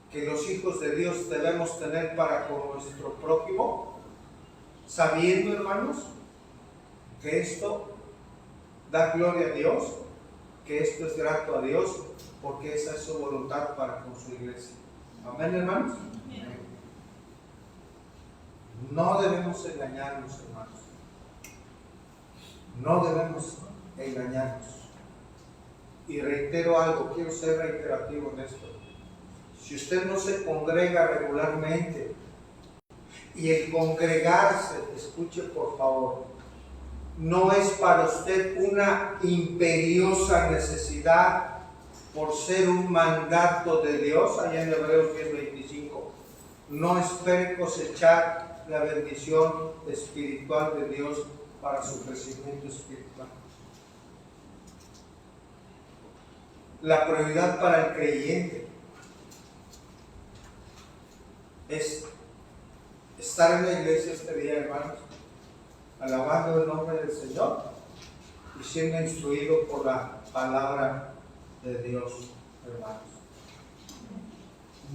que los hijos de Dios debemos tener para con nuestro prójimo, sabiendo, hermanos, que esto da gloria a Dios, que esto es grato a Dios, porque esa es su voluntad para con su iglesia. Amén, hermanos. Amén. No debemos engañarnos, hermanos. No debemos engañarnos. Y reitero algo, quiero ser reiterativo en esto. Si usted no se congrega regularmente, y el congregarse, escuche por favor, no es para usted una imperiosa necesidad por ser un mandato de Dios, allá en Hebreos 10:25, no espere cosechar la bendición espiritual de Dios para su crecimiento espiritual. La prioridad para el creyente es estar en la iglesia este día, hermanos, alabando el nombre del Señor y siendo instruido por la palabra de Dios, hermanos.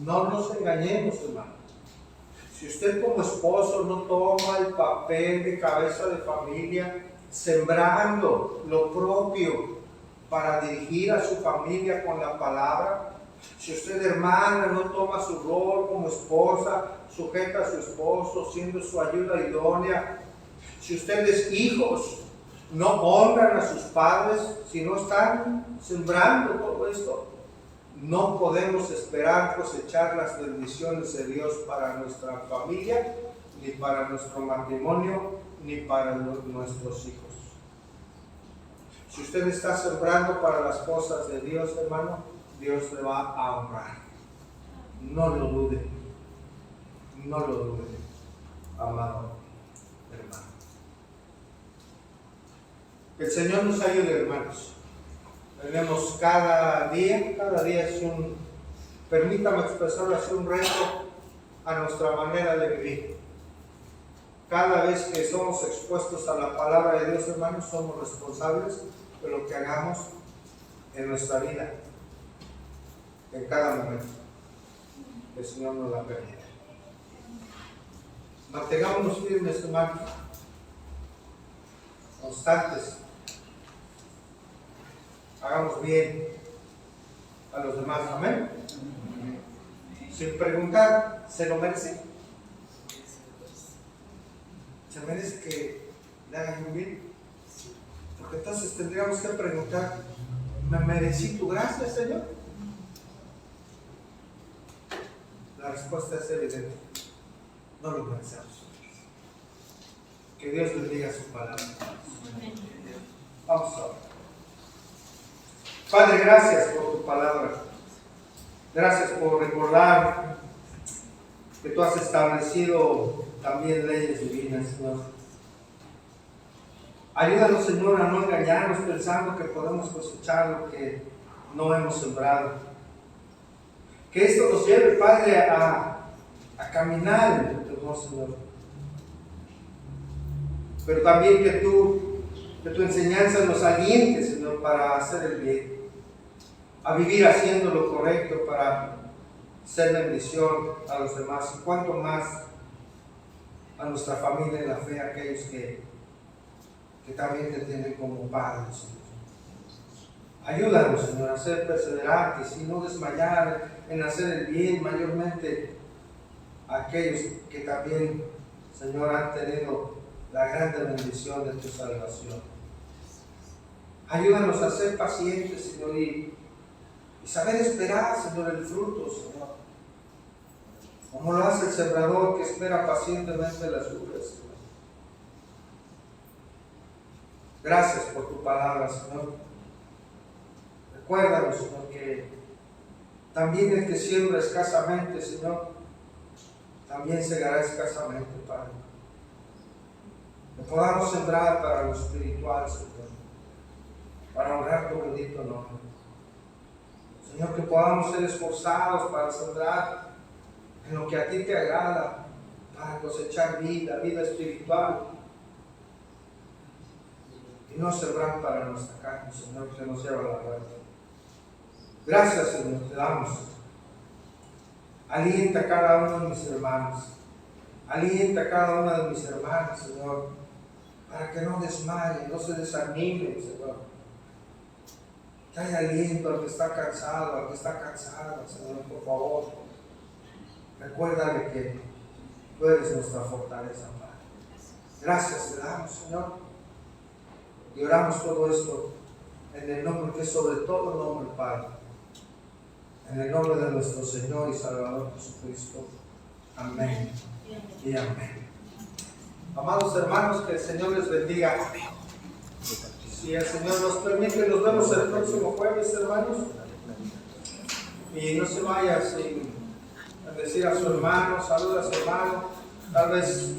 No nos engañemos, hermanos. Si usted como esposo no toma el papel de cabeza de familia, sembrando lo propio para dirigir a su familia con la palabra, si usted, hermana, no toma su rol como esposa, sujeta a su esposo, siendo su ayuda idónea, si ustedes, hijos, no honran a sus padres, si no están sembrando todo esto, no podemos esperar cosechar las bendiciones de Dios para nuestra familia, ni para nuestro matrimonio, ni para nuestros hijos. Si usted está sembrando para las cosas de Dios, hermano, Dios le va a honrar. No lo dude. No lo dude, amado hermano. Que el Señor nos ayude, hermanos. Tenemos cada día es permítame expresarlo así, un reto a nuestra manera de vivir. cada vez que somos expuestos a la palabra de Dios, hermanos, somos responsables de lo que hagamos en nuestra vida, en cada momento. El Señor nos la permite. Mantengámonos firmes, hermanos, constantes. Hagamos bien a los demás, amén. Sin preguntar, ¿se lo merece? ¿Se merece que le hagan muy bien? Porque entonces tendríamos que preguntar, ¿me merecí tu gracia, Señor? La respuesta es evidente. No lo merecemos. Que Dios bendiga su palabra. Vamos a orar. Padre, gracias por tu palabra. Gracias por recordar que tú has establecido también leyes divinas, Señor. Ayúdanos, Señor, a no engañarnos pensando que podemos cosechar lo que no hemos sembrado. Que esto nos lleve, Padre, a caminar en tu temor, Señor. Pero también que tu enseñanza nos aliente, Señor, para hacer el bien. A vivir haciendo lo correcto para ser bendición a los demás. Y cuanto más a nuestra familia en la fe, aquellos que también te tienen como Padre, Señor. Ayúdanos, Señor, a ser perseverantes y no desmayar en hacer el bien, mayormente a aquellos que también, Señor, han tenido la grande bendición de tu salvación. Ayúdanos a ser pacientes, Señor, y saber esperar, Señor, el fruto, Señor. Como lo hace el sembrador que espera pacientemente las lluvias, Señor. Gracias por tu palabra, Señor. Recuérdanos, Señor, que también el que siembra escasamente, Señor, también segará escasamente, Padre. Que podamos sembrar para lo espiritual, Señor, para honrar tu bendito nombre. Señor, que podamos ser esforzados para sembrar en lo que a ti te agrada, para cosechar vida espiritual. Y no sembrar para nuestra carne, Señor, que nos lleva a la muerte. Gracias, Señor, te damos. Alienta a cada uno de mis hermanos. Alienta a cada una de mis hermanas, Señor, para que no desmayen, no se desanimen, Señor. Que haya aliento al que está cansado, al que está cansada, Señor, por favor. Recuérdale que tú eres nuestra fortaleza, Padre. Gracias te damos, Señor. Y oramos todo esto en el nombre que es sobre todo el nombre, Padre. En el nombre de nuestro Señor y Salvador Jesucristo. Amén y amén. Amados hermanos, que el Señor les bendiga. Si el Señor nos permite, nos vemos el próximo jueves, hermanos. Y no se vaya sin decir a su hermano, saluda a su hermano. Tal vez